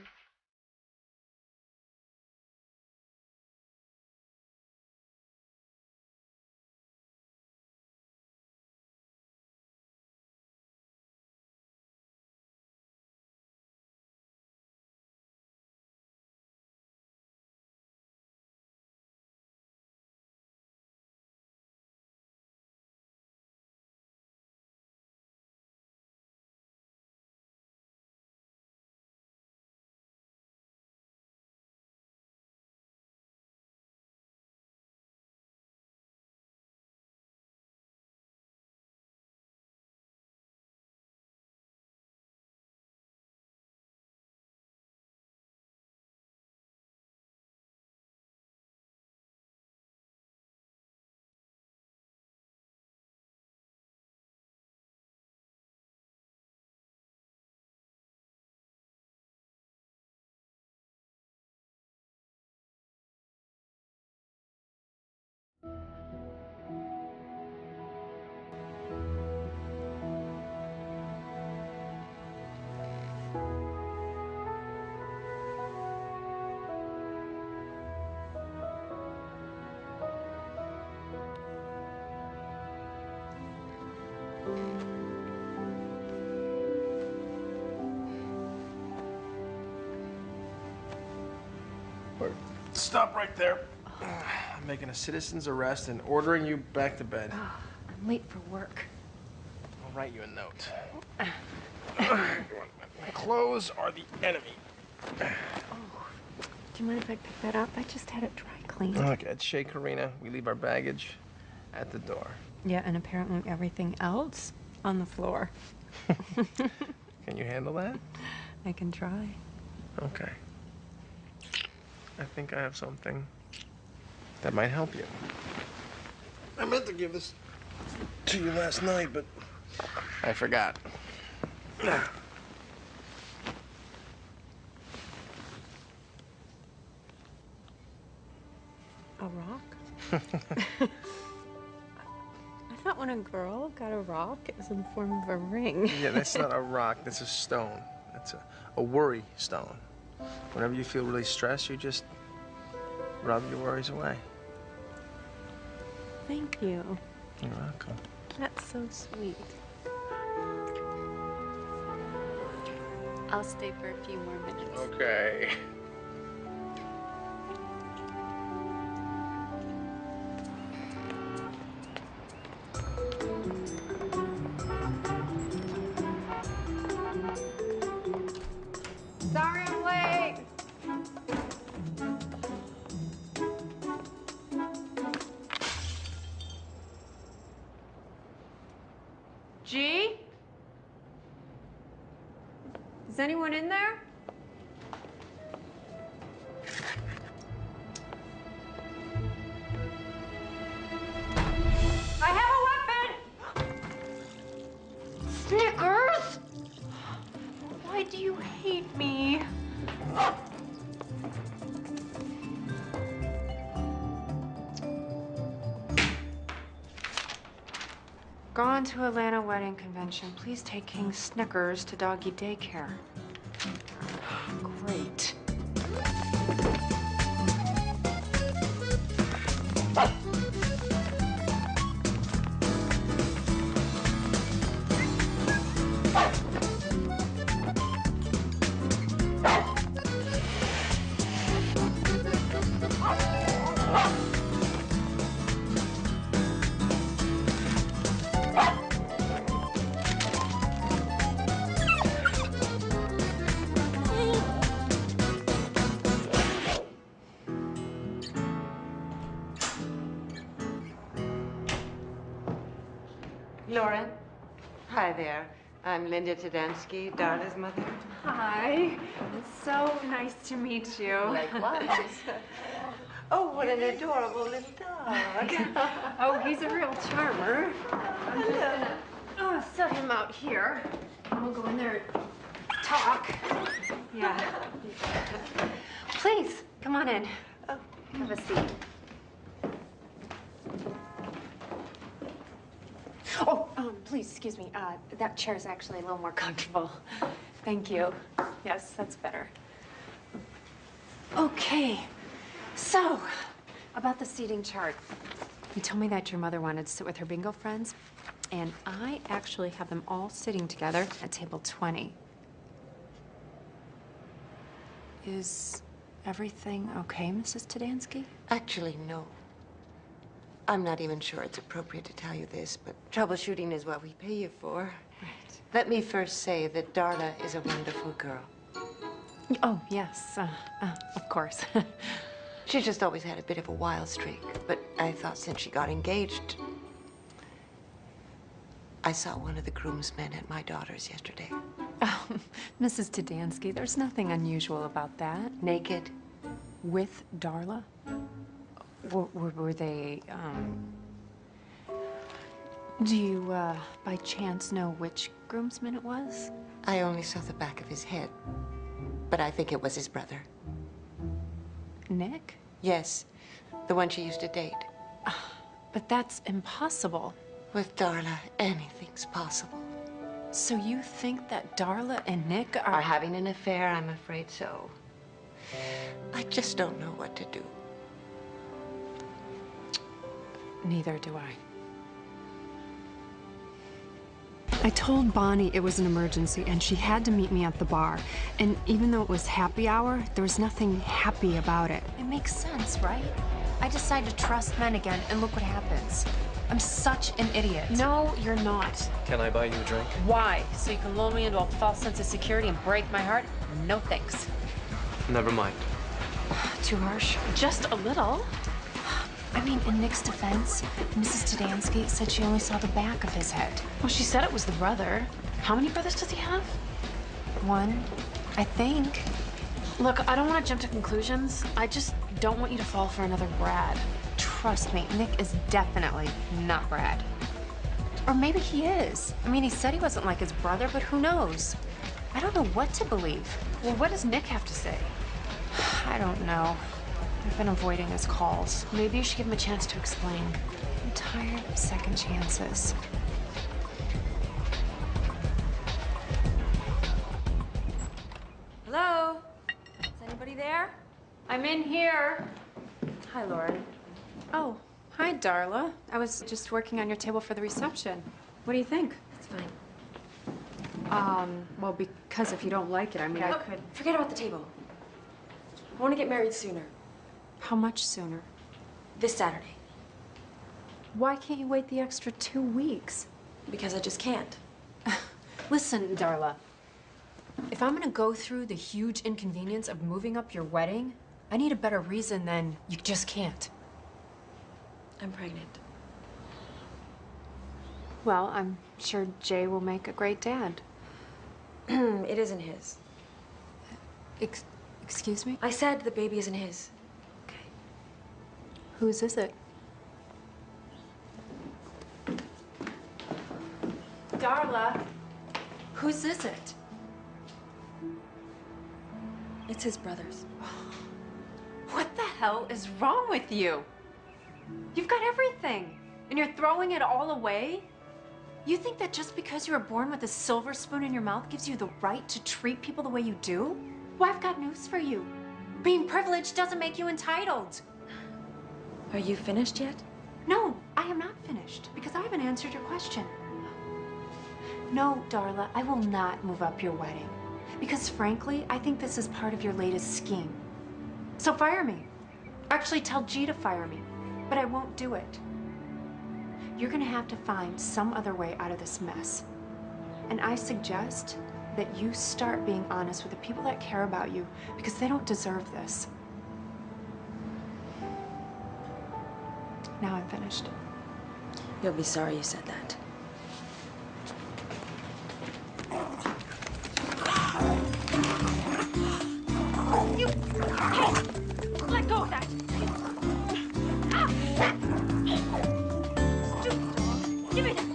stop right there. I'm making a citizen's arrest and ordering you back to bed. Oh, I'm late for work. I'll write you a note. My clothes are the enemy. Do you mind if I pick that up? I just had it dry cleaned. Okay, it's Shay Karina. We leave our baggage at the door. Yeah, and apparently everything else on the floor. Can you handle that? I can try. Okay. I think I have something that might help you. I meant to give this to you last night, but I forgot. A rock? I thought when a girl got a rock, it was in the form of a ring. Yeah, that's not a rock. That's a stone. That's a worry stone. Whenever you feel really stressed, you just rub your worries away. Thank you. You're welcome. That's so sweet. I'll stay for a few more minutes. Okay. Sorry I'm late. G? Is anyone in there? I have a weapon! Snickers? Why do you hate me? Gone to Atlanta wedding convention. Please take King Snickers to doggy daycare. Great. Lauren. Hi there. I'm Linda Tadansky, Darla's mother. Hi. It's so nice to meet you. Likewise. Oh, what an adorable little dog. Oh, he's a real charmer. I'm just gonna set him out here. And we'll go in there and talk. Yeah. Please, come on in. Oh, have a seat. Oh, please, excuse me. That chair's actually a little more comfortable. Thank you. Yes, that's better. Okay. So, about the seating chart. You told me that your mother wanted to sit with her bingo friends, and I actually have them all sitting together at table 20. Is everything okay, Mrs. Tadansky? Actually, no. I'm not even sure it's appropriate to tell you this, but troubleshooting is what we pay you for. Right. Let me first say that Darla is a wonderful girl. Oh, yes. Of course. She's just always had a bit of a wild streak, but I thought since she got engaged... I saw one of the groomsmen at my daughter's yesterday. Oh, Mrs. Tadansky, there's nothing unusual about that. Naked. With Darla? Were they, Do you, by chance know which groomsman it was? I only saw the back of his head, but I think it was his brother. Nick? Yes, the one she used to date. But that's impossible. With Darla, anything's possible. So you think that Darla and Nick are having an affair? I'm afraid so. I just don't know what to do. Neither do I. I told Bonnie it was an emergency and she had to meet me at the bar. And even though it was happy hour, there was nothing happy about it. It makes sense, right? I decide to trust men again, and look what happens. I'm such an idiot. No, you're not. Can I buy you a drink? Why? So you can lull me into a false sense of security and break my heart? No thanks. Never mind. Too harsh. Just a little. I mean, in Nick's defense, Mrs. Tadansky said she only saw the back of his head. Well, she said it was the brother. How many brothers does he have? One, I think. Look, I don't want to jump to conclusions. I just don't want you to fall for another Brad. Trust me, Nick is definitely not Brad. Or maybe he is. I mean, he said he wasn't like his brother, but who knows? I don't know what to believe. Well, what does Nick have to say? I don't know. I've been avoiding his calls. Maybe you should give him a chance to explain. I'm tired of second chances. Hello? Is anybody there? I'm in here. Hi, Lauren. Oh, hi, Darla. I was just working on your table for the reception. What do you think? It's fine. Well, because if you don't like it, I mean, I could. Forget about the table. I want to get married sooner. How much sooner? This Saturday. Why can't you wait the extra 2 weeks? Because I just can't. Listen, Darla. If I'm gonna go through the huge inconvenience of moving up your wedding, I need a better reason than you just can't. I'm pregnant. Well, I'm sure Jay will make a great dad. It isn't his. Excuse me? I said the baby isn't his. Whose is it? Darla, whose is it? It's his brother's. What the hell is wrong with you? You've got everything, and you're throwing it all away? You think that just because you were born with a silver spoon in your mouth gives you the right to treat people the way you do? Well, I've got news for you. Being privileged doesn't make you entitled. Are you finished yet? No, I am not finished, because I haven't answered your question. No, Darla, I will not move up your wedding. Because frankly, I think this is part of your latest scheme. So fire me. Actually, tell G to fire me. But I won't do it. You're gonna have to find some other way out of this mess. And I suggest that you start being honest with the people that care about you, because they don't deserve this. Now I'm finished. You'll be sorry you said that. You... Hey! Let go of that! Ah! Stupid dog. Give me that!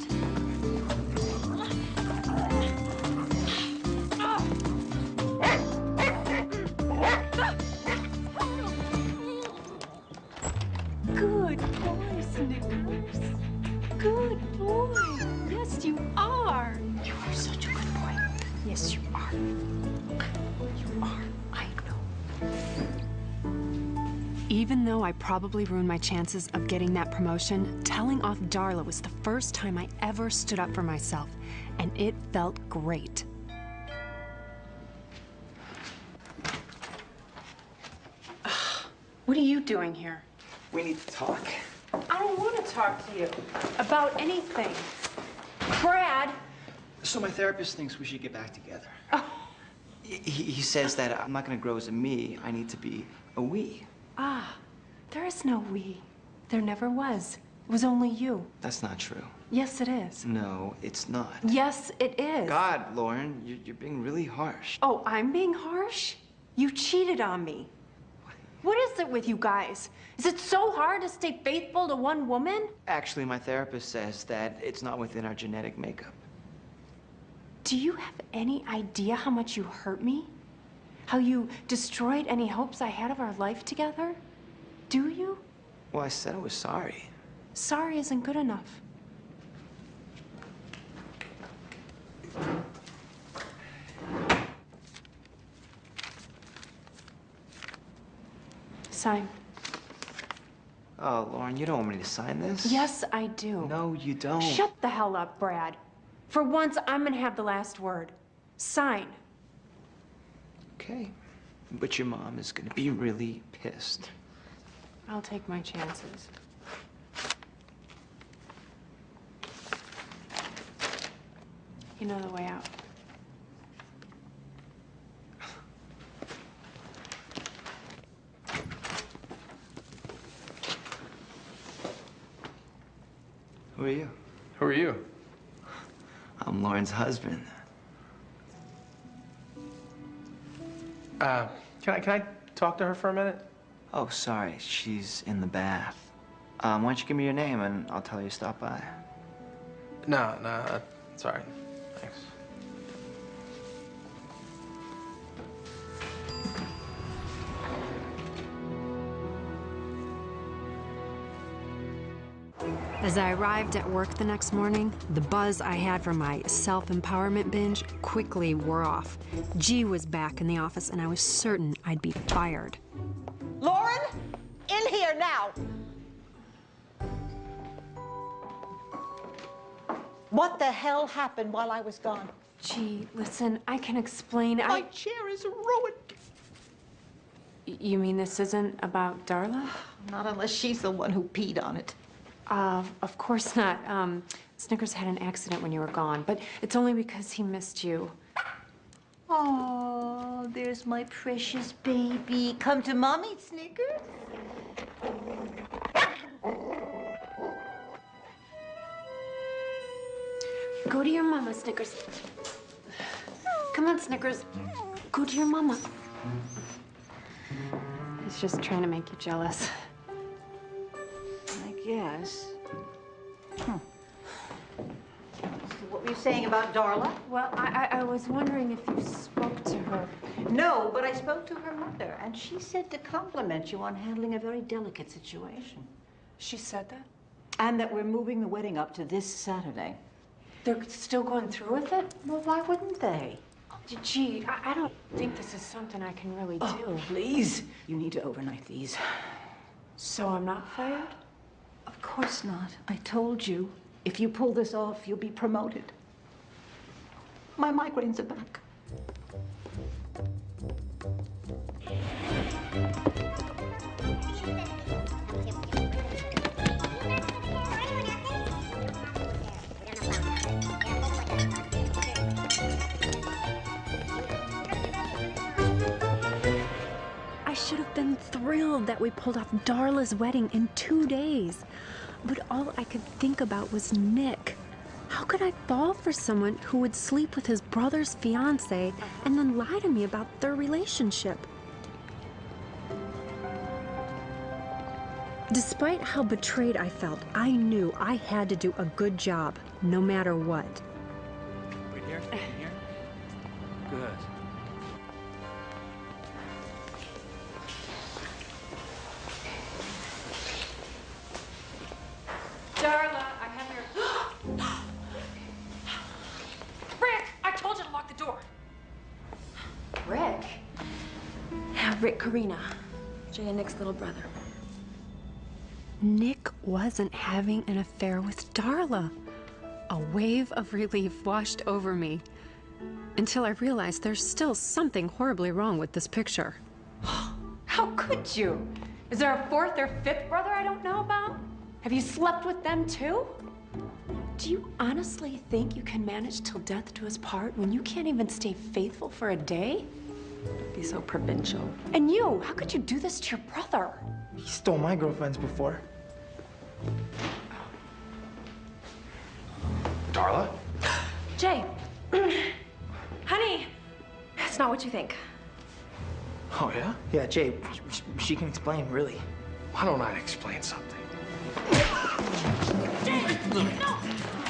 Good boy, Snickers. Good boy. Yes, you are. You are such a good boy. Yes, you are. You are. I know. Even though I probably ruined my chances of getting that promotion, telling off Darla was the first time I ever stood up for myself, and it felt great. What are you doing here? We need to talk. I don't want to talk to you about anything. Brad! So my therapist thinks we should get back together. He says that I'm not going to grow as a me. I need to be a we. Ah, there is no we. There never was. It was only you. That's not true. Yes, it is. No, it's not. Yes, it is. God, Lauren, you're being really harsh. Oh, I'm being harsh? You cheated on me. What is it with you guys? Is it so hard to stay faithful to one woman? Actually, my therapist says that it's not within our genetic makeup. Do you have any idea how much you hurt me? How you destroyed any hopes I had of our life together? Do you? Well, I said I was sorry. Sorry isn't good enough. Sign. Oh, Lauren, you don't want me to sign this? Yes, I do. No, you don't. Shut the hell up, Brad. For once, I'm gonna have the last word. Sign. Okay. But your mom is gonna be really pissed. I'll take my chances. You know the way out. Who are you? Who are you? I'm Lauren's husband. Can I talk to her for a minute? Oh, sorry. She's in the bath. Why don't you give me your name and I'll tell you to stop by. No, it's all right. Thanks. As I arrived at work the next morning, the buzz I had from my self-empowerment binge quickly wore off. G was back in the office, and I was certain I'd be fired. Lauren, in here now. What the hell happened while I was gone? G, listen, I can explain. My chair is ruined. You mean this isn't about Darla? Not unless she's the one who peed on it. Of course not. Snickers had an accident when you were gone, but it's only because he missed you. Oh, there's my precious baby. Come to Mommy, Snickers. Go to your mama, Snickers. Come on, Snickers. Go to your mama. He's just trying to make you jealous. I guess. What were you saying about Darla? Well, I was wondering if you spoke to her. No, but I spoke to her mother, and she said to compliment you on handling a very delicate situation. She said that? And that we're moving the wedding up to this Saturday. They're still going through with it? Well, why wouldn't they? Gee, I don't think this is something I can really do. Oh, please. You need to overnight these. So I'm not fired? Of course not. I told you. If you pull this off, you'll be promoted. My migraines are back. I should have been thrilled that we pulled off Darla's wedding in 2 days. But all I could think about was Nick. How could I fall for someone who would sleep with his brother's fiancée and then lie to me about their relationship? Despite how betrayed I felt, I knew I had to do a good job, no matter what. Wait here? Wait here? Good. Darla, I have your... Rick, I told you to lock the door. Rick? Yeah, Rick Karina. Jay and Nick's little brother. Nick wasn't having an affair with Darla. A wave of relief washed over me until I realized there's still something horribly wrong with this picture. How could you? Is there a fourth or fifth brother I don't know about? Have you slept with them too? Do you honestly think you can manage till death do us part when you can't even stay faithful for a day? Don't be so provincial. And you, how could you do this to your brother? He stole my girlfriends before. Darla? Jay. Honey, that's not what you think. Oh, yeah? Yeah, Jay, she can explain, really. Why don't I explain something? Jay, no!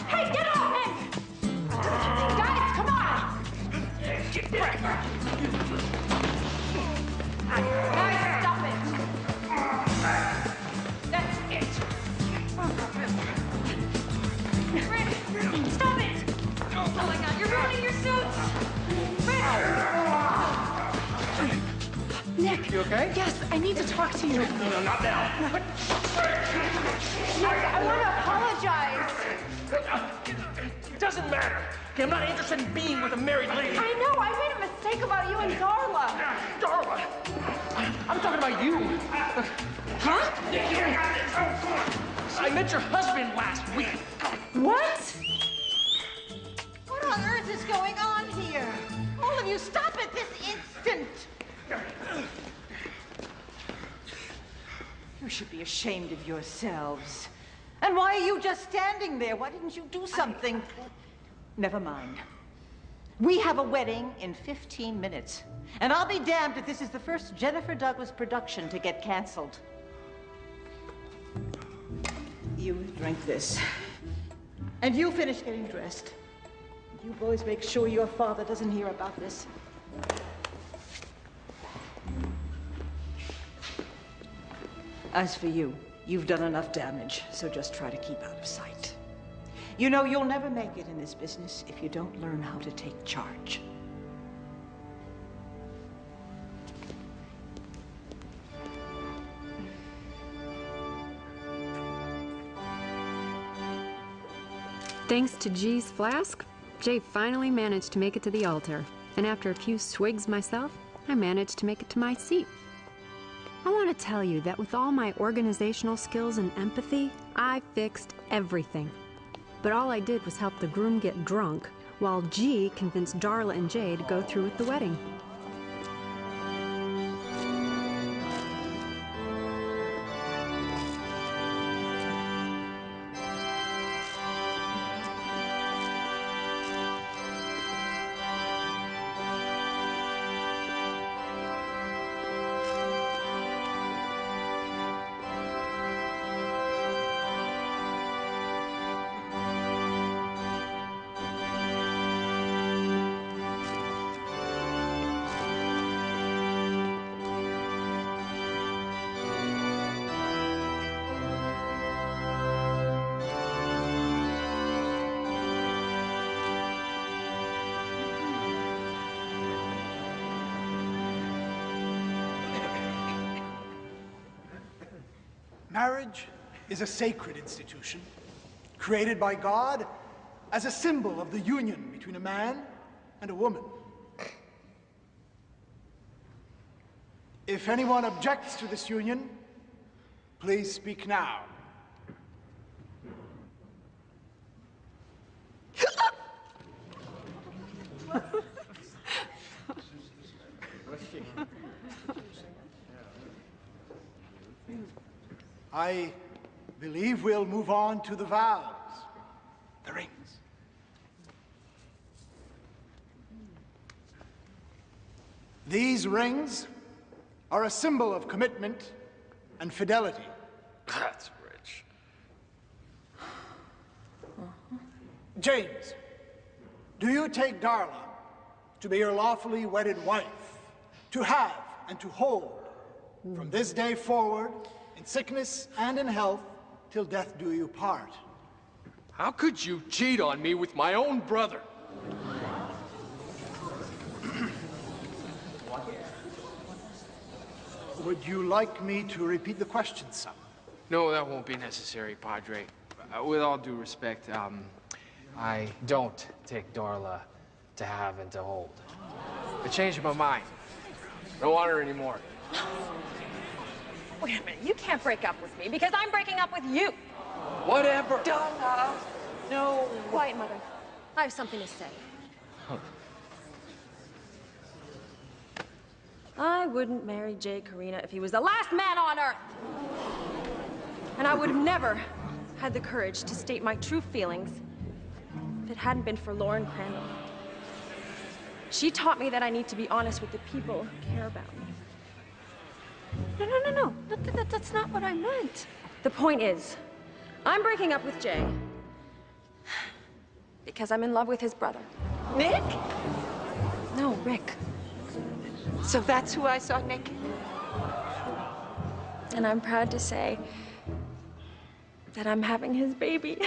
Hey, get off him! Guys, come on! Get back! Guys, stop it! That's it! Rick, stop it! Oh my God, you're ruining your suits! Rick! Nick! You okay? Yes, I need to talk to you. No, not now. Nick, I want to apologize. doesn't matter. Okay, I'm not interested in being with a married lady. I know. I made a mistake about you and Darla. Darla! I'm talking about you. Huh? I met your husband last week. What? What on earth is going on here? All of you, stop it this instant! You should be ashamed of yourselves. And why are you just standing there? Why didn't you do something? Never mind. We have a wedding in 15 minutes. And I'll be damned if this is the first Jennifer Douglas production to get canceled. You drink this. And you finish getting dressed. You boys make sure your father doesn't hear about this. As for you, you've done enough damage, so just try to keep out of sight. You know, you'll never make it in this business if you don't learn how to take charge. Thanks to G's flask, Jay finally managed to make it to the altar. And after a few swigs myself, I managed to make it to my seat. I want to tell you that with all my organizational skills and empathy, I fixed everything. But all I did was help the groom get drunk, while G convinced Darla and Jay to go through with the wedding. Marriage is a sacred institution, created by God as a symbol of the union between a man and a woman. If anyone objects to this union, please speak now. I believe we'll move on to the vows, the rings. These rings are a symbol of commitment and fidelity. That's rich. James, do you take Darla to be your lawfully wedded wife, to have and to hold from this day forward, in sickness and in health, till death do you part? How could you cheat on me with my own brother? Would you like me to repeat the question some? No, that won't be necessary, Padre. With all due respect, I don't take Darla to have and to hold. I changed my mind. I don't want her anymore. Wait a minute, you can't break up with me because I'm breaking up with you. Whatever. Darla. No. Quiet, Mother. I have something to say. I wouldn't marry Jay Karina if he was the last man on earth. And I would have never had the courage to state my true feelings if it hadn't been for Lauren Crandall. She taught me that I need to be honest with the people who care about me. No. That's not what I meant. The point is, I'm breaking up with Jay because I'm in love with his brother. Nick? No, Rick. So that's who I saw naked? And I'm proud to say that I'm having his baby.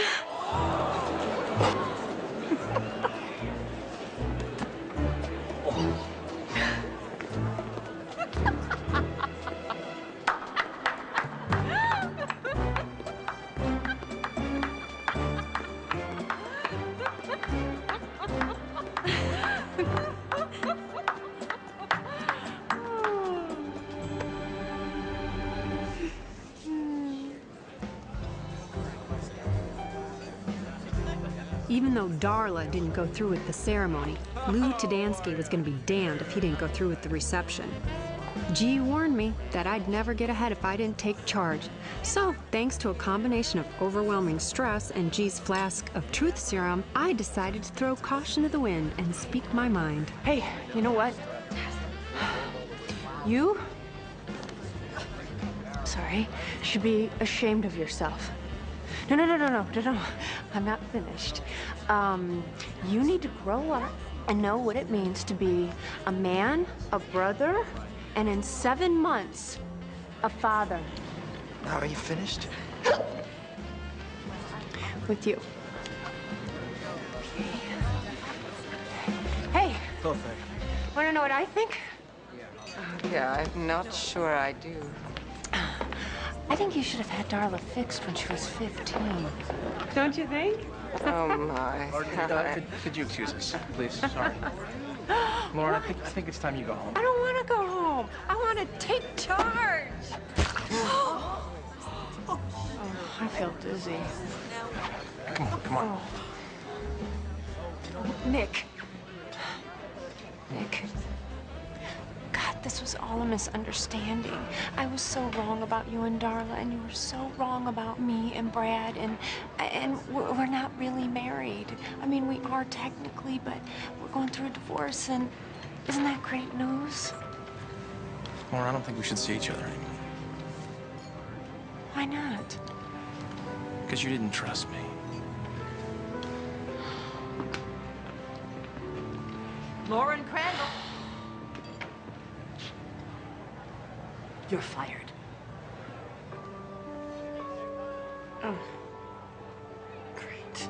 Even though Darla didn't go through with the ceremony, Lou Tadansky was going to be damned if he didn't go through with the reception. G warned me that I'd never get ahead if I didn't take charge. So, thanks to a combination of overwhelming stress and G's flask of truth serum, I decided to throw caution to the wind and speak my mind. Hey, you know what? You, sorry, should be ashamed of yourself. No, I'm not finished. You need to grow up and know what it means to be a man, a brother, and in 7 months, a father. Now, are you finished? With you. Hey, Perfect. wanna know what I think? Yeah, I'm not sure I do. I think you should have had Darla fixed when she was 15. Don't you think? Oh, my. Could you excuse us, please? Sorry. Lauren, I think it's time you go home. I don't want to go home. I want to take charge. Oh, I feel dizzy. Come on. Nick. God, this was all a misunderstanding. I was so wrong about you and Darla, and you were so wrong about me and Brad, and we're not really married. I mean, we are technically, but we're going through a divorce, and isn't that great news? Lauren, I don't think we should see each other anymore. Why not? Because you didn't trust me. Lauren Crandall. You're fired. Oh. Great.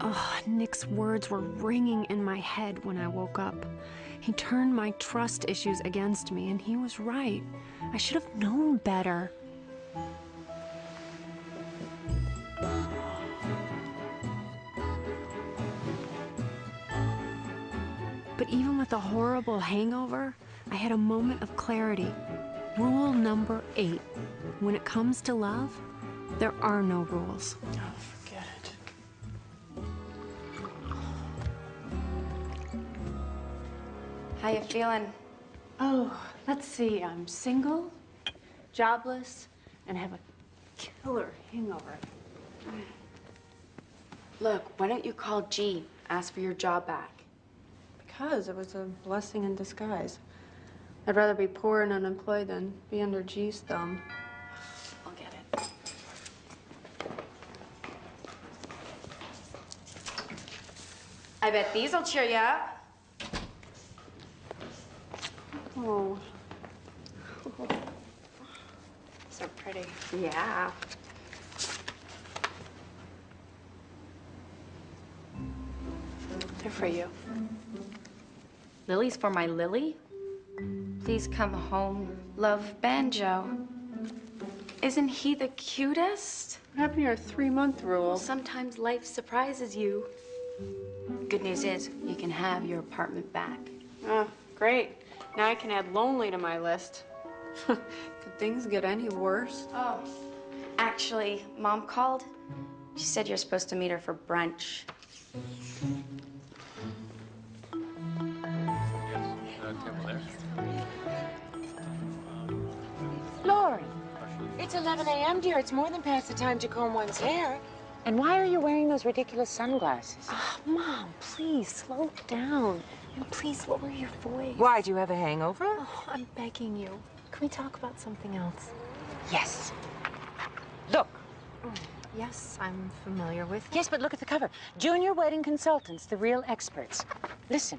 Oh, Nick's words were ringing in my head when I woke up. He turned my trust issues against me, and he was right. I should have known better. But even with a horrible hangover, I had a moment of clarity. Rule number 8. When it comes to love, there are no rules. Oh, forget it. How you feeling? Oh, let's see. I'm single, jobless, and have a killer hangover. Look, why don't you call G? Ask for your job back. Because it was a blessing in disguise. I'd rather be poor and unemployed than be under G's thumb. I'll get it. I bet these'll cheer you up. Oh. So pretty. Yeah. They're for you. Lily's for my Lily? Please come home, love Banjo. Isn't he the cutest? What happened to your 3-month rule? Sometimes life surprises you. Good news is, you can have your apartment back. Oh, great. Now I can add lonely to my list. Could things get any worse? Oh, actually, Mom called. She said you're supposed to meet her for brunch. Lauren, it's 11 a.m., dear. It's more than past the time to comb one's hair. And why are you wearing those ridiculous sunglasses? Oh, Mom, please slow down. And please lower your voice. Why, do you have a hangover? Oh, I'm begging you. Can we talk about something else? Yes. Look. Yes, I'm familiar with it. Yes, but look at the cover. Junior Wedding Consultants, the real experts. Listen.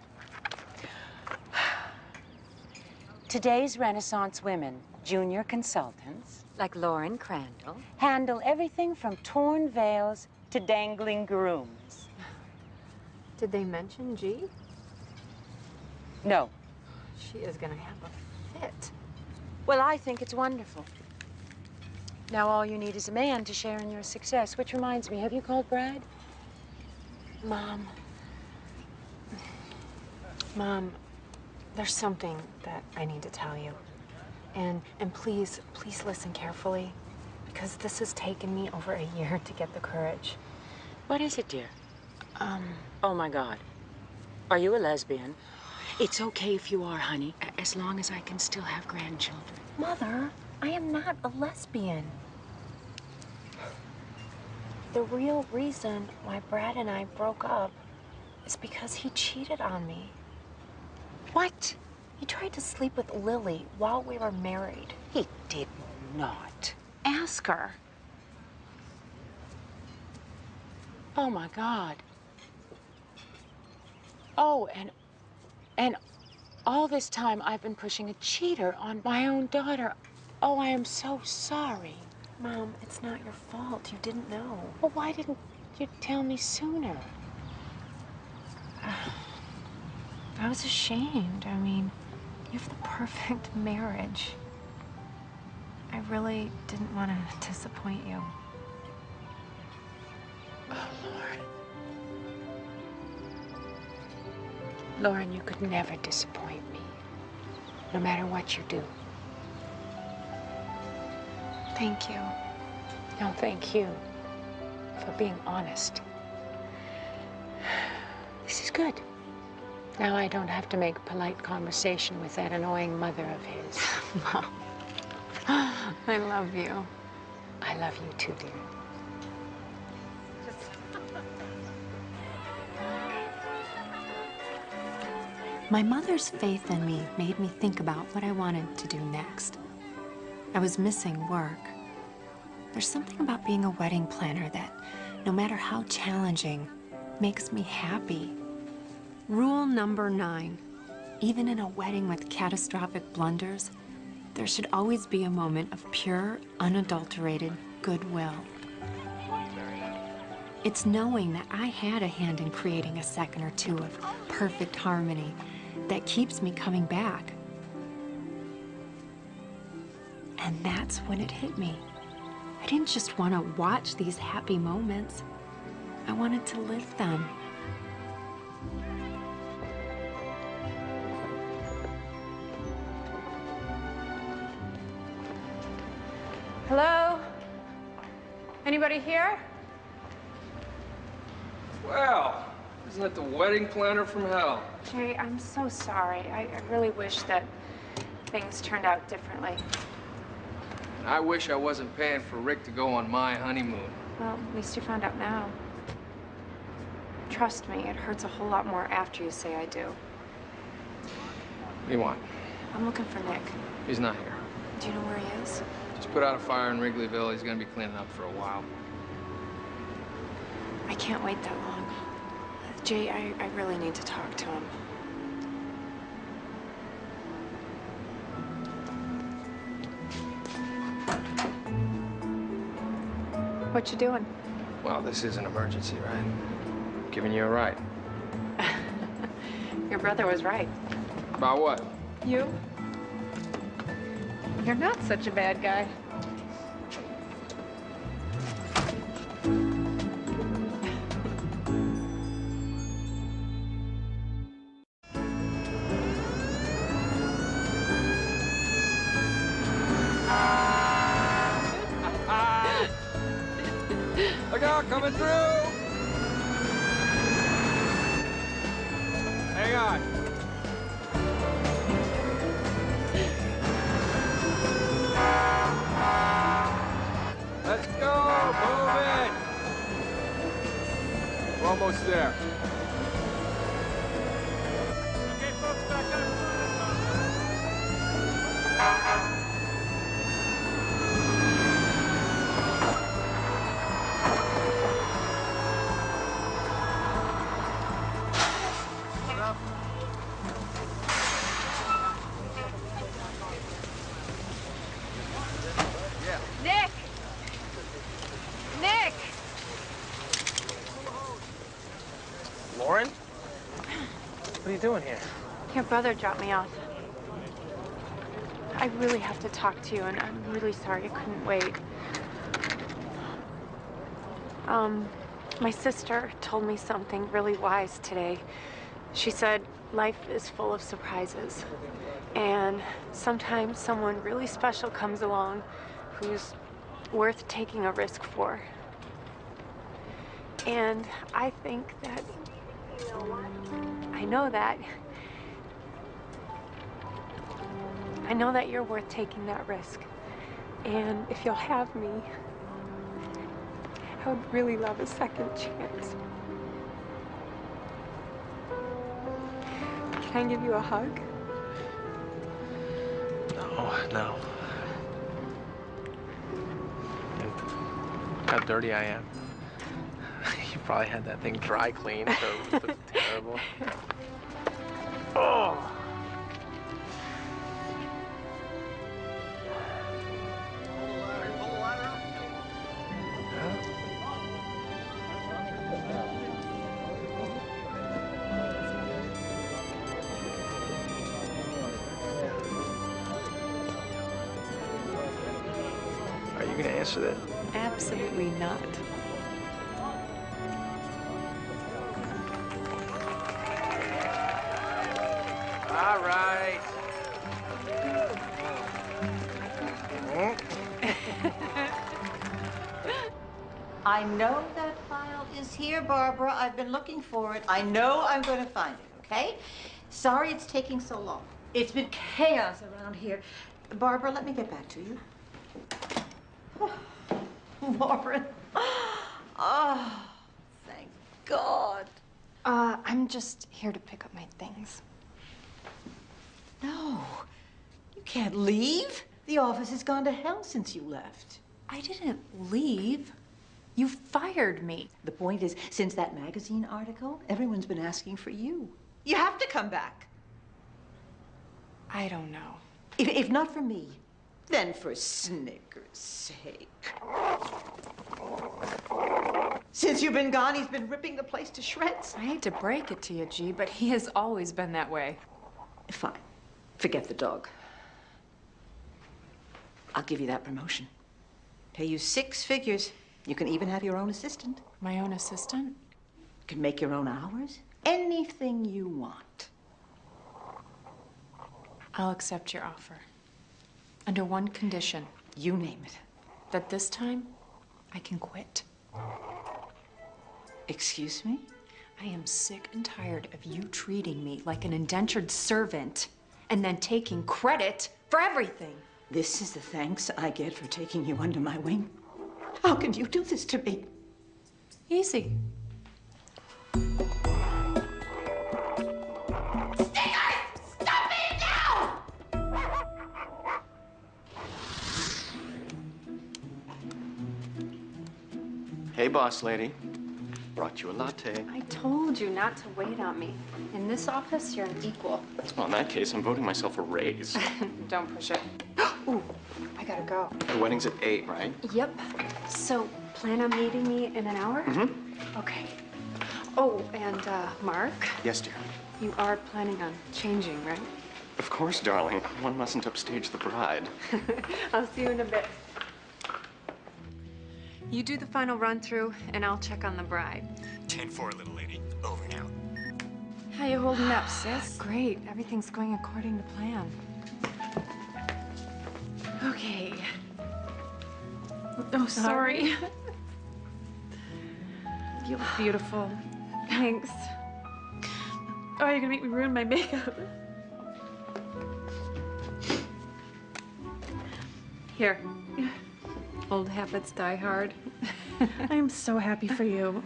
Today's Renaissance women, junior consultants, like Lauren Crandall, handle everything from torn veils to dangling grooms. Did they mention G? No. She is gonna have a fit. Well, I think it's wonderful. Now all you need is a man to share in your success, which reminds me, have you called Brad? Mom, There's something that I need to tell you. And please listen carefully, because this has taken me over a year to get the courage. What is it, dear? Oh my God. Are you a lesbian? It's okay if you are, honey, as long as I can still have grandchildren. Mother, I am not a lesbian. The real reason why Brad and I broke up is because he cheated on me. What? He tried to sleep with Lily while we were married. He did not. Ask her. Oh my God. Oh, and all this time I've been pushing a cheater on my own daughter. Oh, I am so sorry. Mom, it's not your fault. You didn't know. Well, why didn't you tell me sooner? I was ashamed. I mean, you have the perfect marriage. I really didn't want to disappoint you. Oh, Lauren. Lauren, you could never disappoint me, no matter what you do. Thank you. No, thank you for being honest. This is good. Now I don't have to make polite conversation with that annoying mother of his. Mom, I love you. I love you too, dear. My mother's faith in me made me think about what I wanted to do next. I was missing work. There's something about being a wedding planner that, no matter how challenging, makes me happy. Rule number 9, even in a wedding with catastrophic blunders, there should always be a moment of pure, unadulterated goodwill. It's knowing that I had a hand in creating a second or two of perfect harmony that keeps me coming back. And that's when it hit me. I didn't just want to watch these happy moments. I wanted to live them. Hello? Anybody here? Well, isn't that the wedding planner from hell? Jay, I'm so sorry. I really wish that things turned out differently. And I wish I wasn't paying for Rick to go on my honeymoon. Well, at least you found out now. Trust me, it hurts a whole lot more after you say I do. What do you want? I'm looking for Nick. He's not here. Do you know where he is? Just put out a fire in Wrigleyville. He's gonna be cleaning up for a while. I can't wait that long. Jay, I really need to talk to him. What you doing? Well, this is an emergency, right? I'm giving you a ride. Your brother was right. About what? You? You're not such a bad guy. Look out, coming through! Hang on. Let's go, move it! We're almost there. Okay, folks, back up. Nick! Nick! Lauren? What are you doing here? Your brother dropped me off. I really have to talk to you, and I'm really sorry I couldn't wait. My sister told me something really wise today. She said, life is full of surprises. And sometimes someone really special comes along who's worth taking a risk for. And I think that, I know that you're worth taking that risk. And if you'll have me, I would really love a second chance. Can I give you a hug? No. And how dirty I am. You probably had that thing dry cleaned, so it looks terrible. Oh! Are you gonna answer that? Absolutely not. All right. I know that file is here, Barbara. I've been looking for it. I know I'm going to find it, okay? Sorry it's taking so long. It's been chaos around here. Barbara, let me get back to you. Lauren. Oh, thank God. I'm just here to pick up my things. No, you can't leave. The office has gone to hell since you left. I didn't leave. You fired me. The point is, since that magazine article, everyone's been asking for you. You have to come back. I don't know. If not for me, then for Snicker's sake. Since you've been gone, he's been ripping the place to shreds. I hate to break it to you, G, but he has always been that way. Fine. Forget the dog. I'll give you that promotion. Pay you 6 figures. You can even have your own assistant. My own assistant? You can make your own hours. Anything you want. I'll accept your offer. Under one condition. You name it. That this time, I can quit. Excuse me? I am sick and tired of you treating me like an indentured servant and then taking credit for everything. This is the thanks I get for taking you under my wing? How can you do this to me? Easy. Hey, boss lady. Brought you a latte. I told you not to wait on me. In this office, you're an equal. Well, in that case, I'm voting myself a raise. Don't push it. Ooh, I gotta go. The wedding's at 8, right? Yep. So, plan on meeting me in an hour? Mm-hmm. Okay. Oh, and Mark? Yes, dear. You are planning on changing, right? Of course, darling. One mustn't upstage the bride. I'll see you in a bit. You do the final run-through, and I'll check on the bride. 10-4, little lady. Over and out. How you holding up, sis? Great. Everything's going according to plan. Okay. Oh, sorry. You look beautiful. Thanks. Oh, you're gonna make me ruin my makeup. Here. Old habits die hard. I'm so happy for you.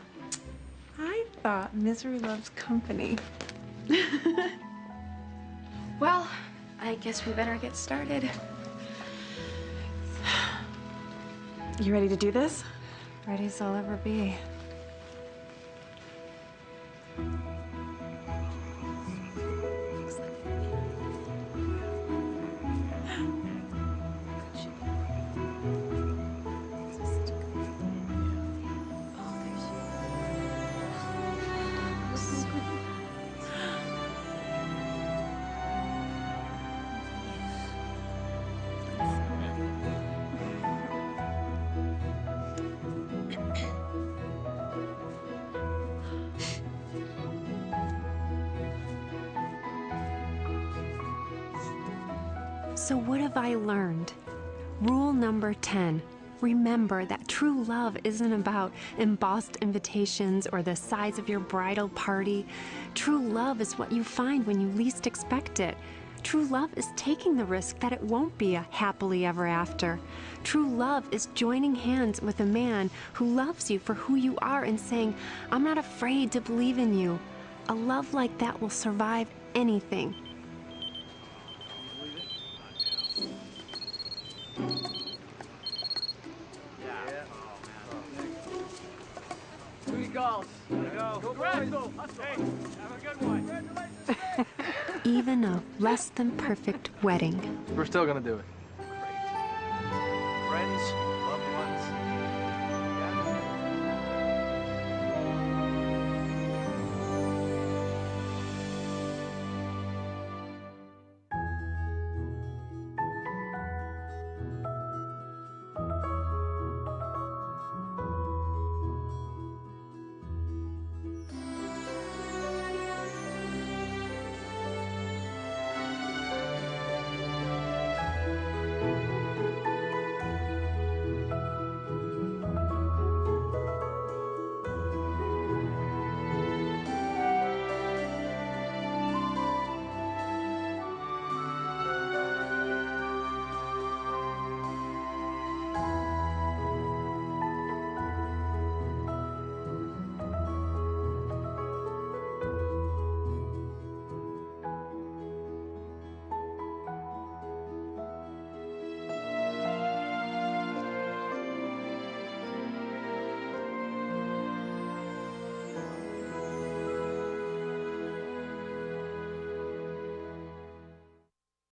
I thought misery loves company. Well, I guess we better get started. You ready to do this? Ready as I'll ever be. So what have I learned? Rule number 10. Remember that true love isn't about embossed invitations or the size of your bridal party. True love is what you find when you least expect it. True love is taking the risk that it won't be a happily ever after. True love is joining hands with a man who loves you for who you are and saying, I'm not afraid to believe in you. A love like that will survive anything. Even a less than perfect wedding. We're still gonna do it. Friends,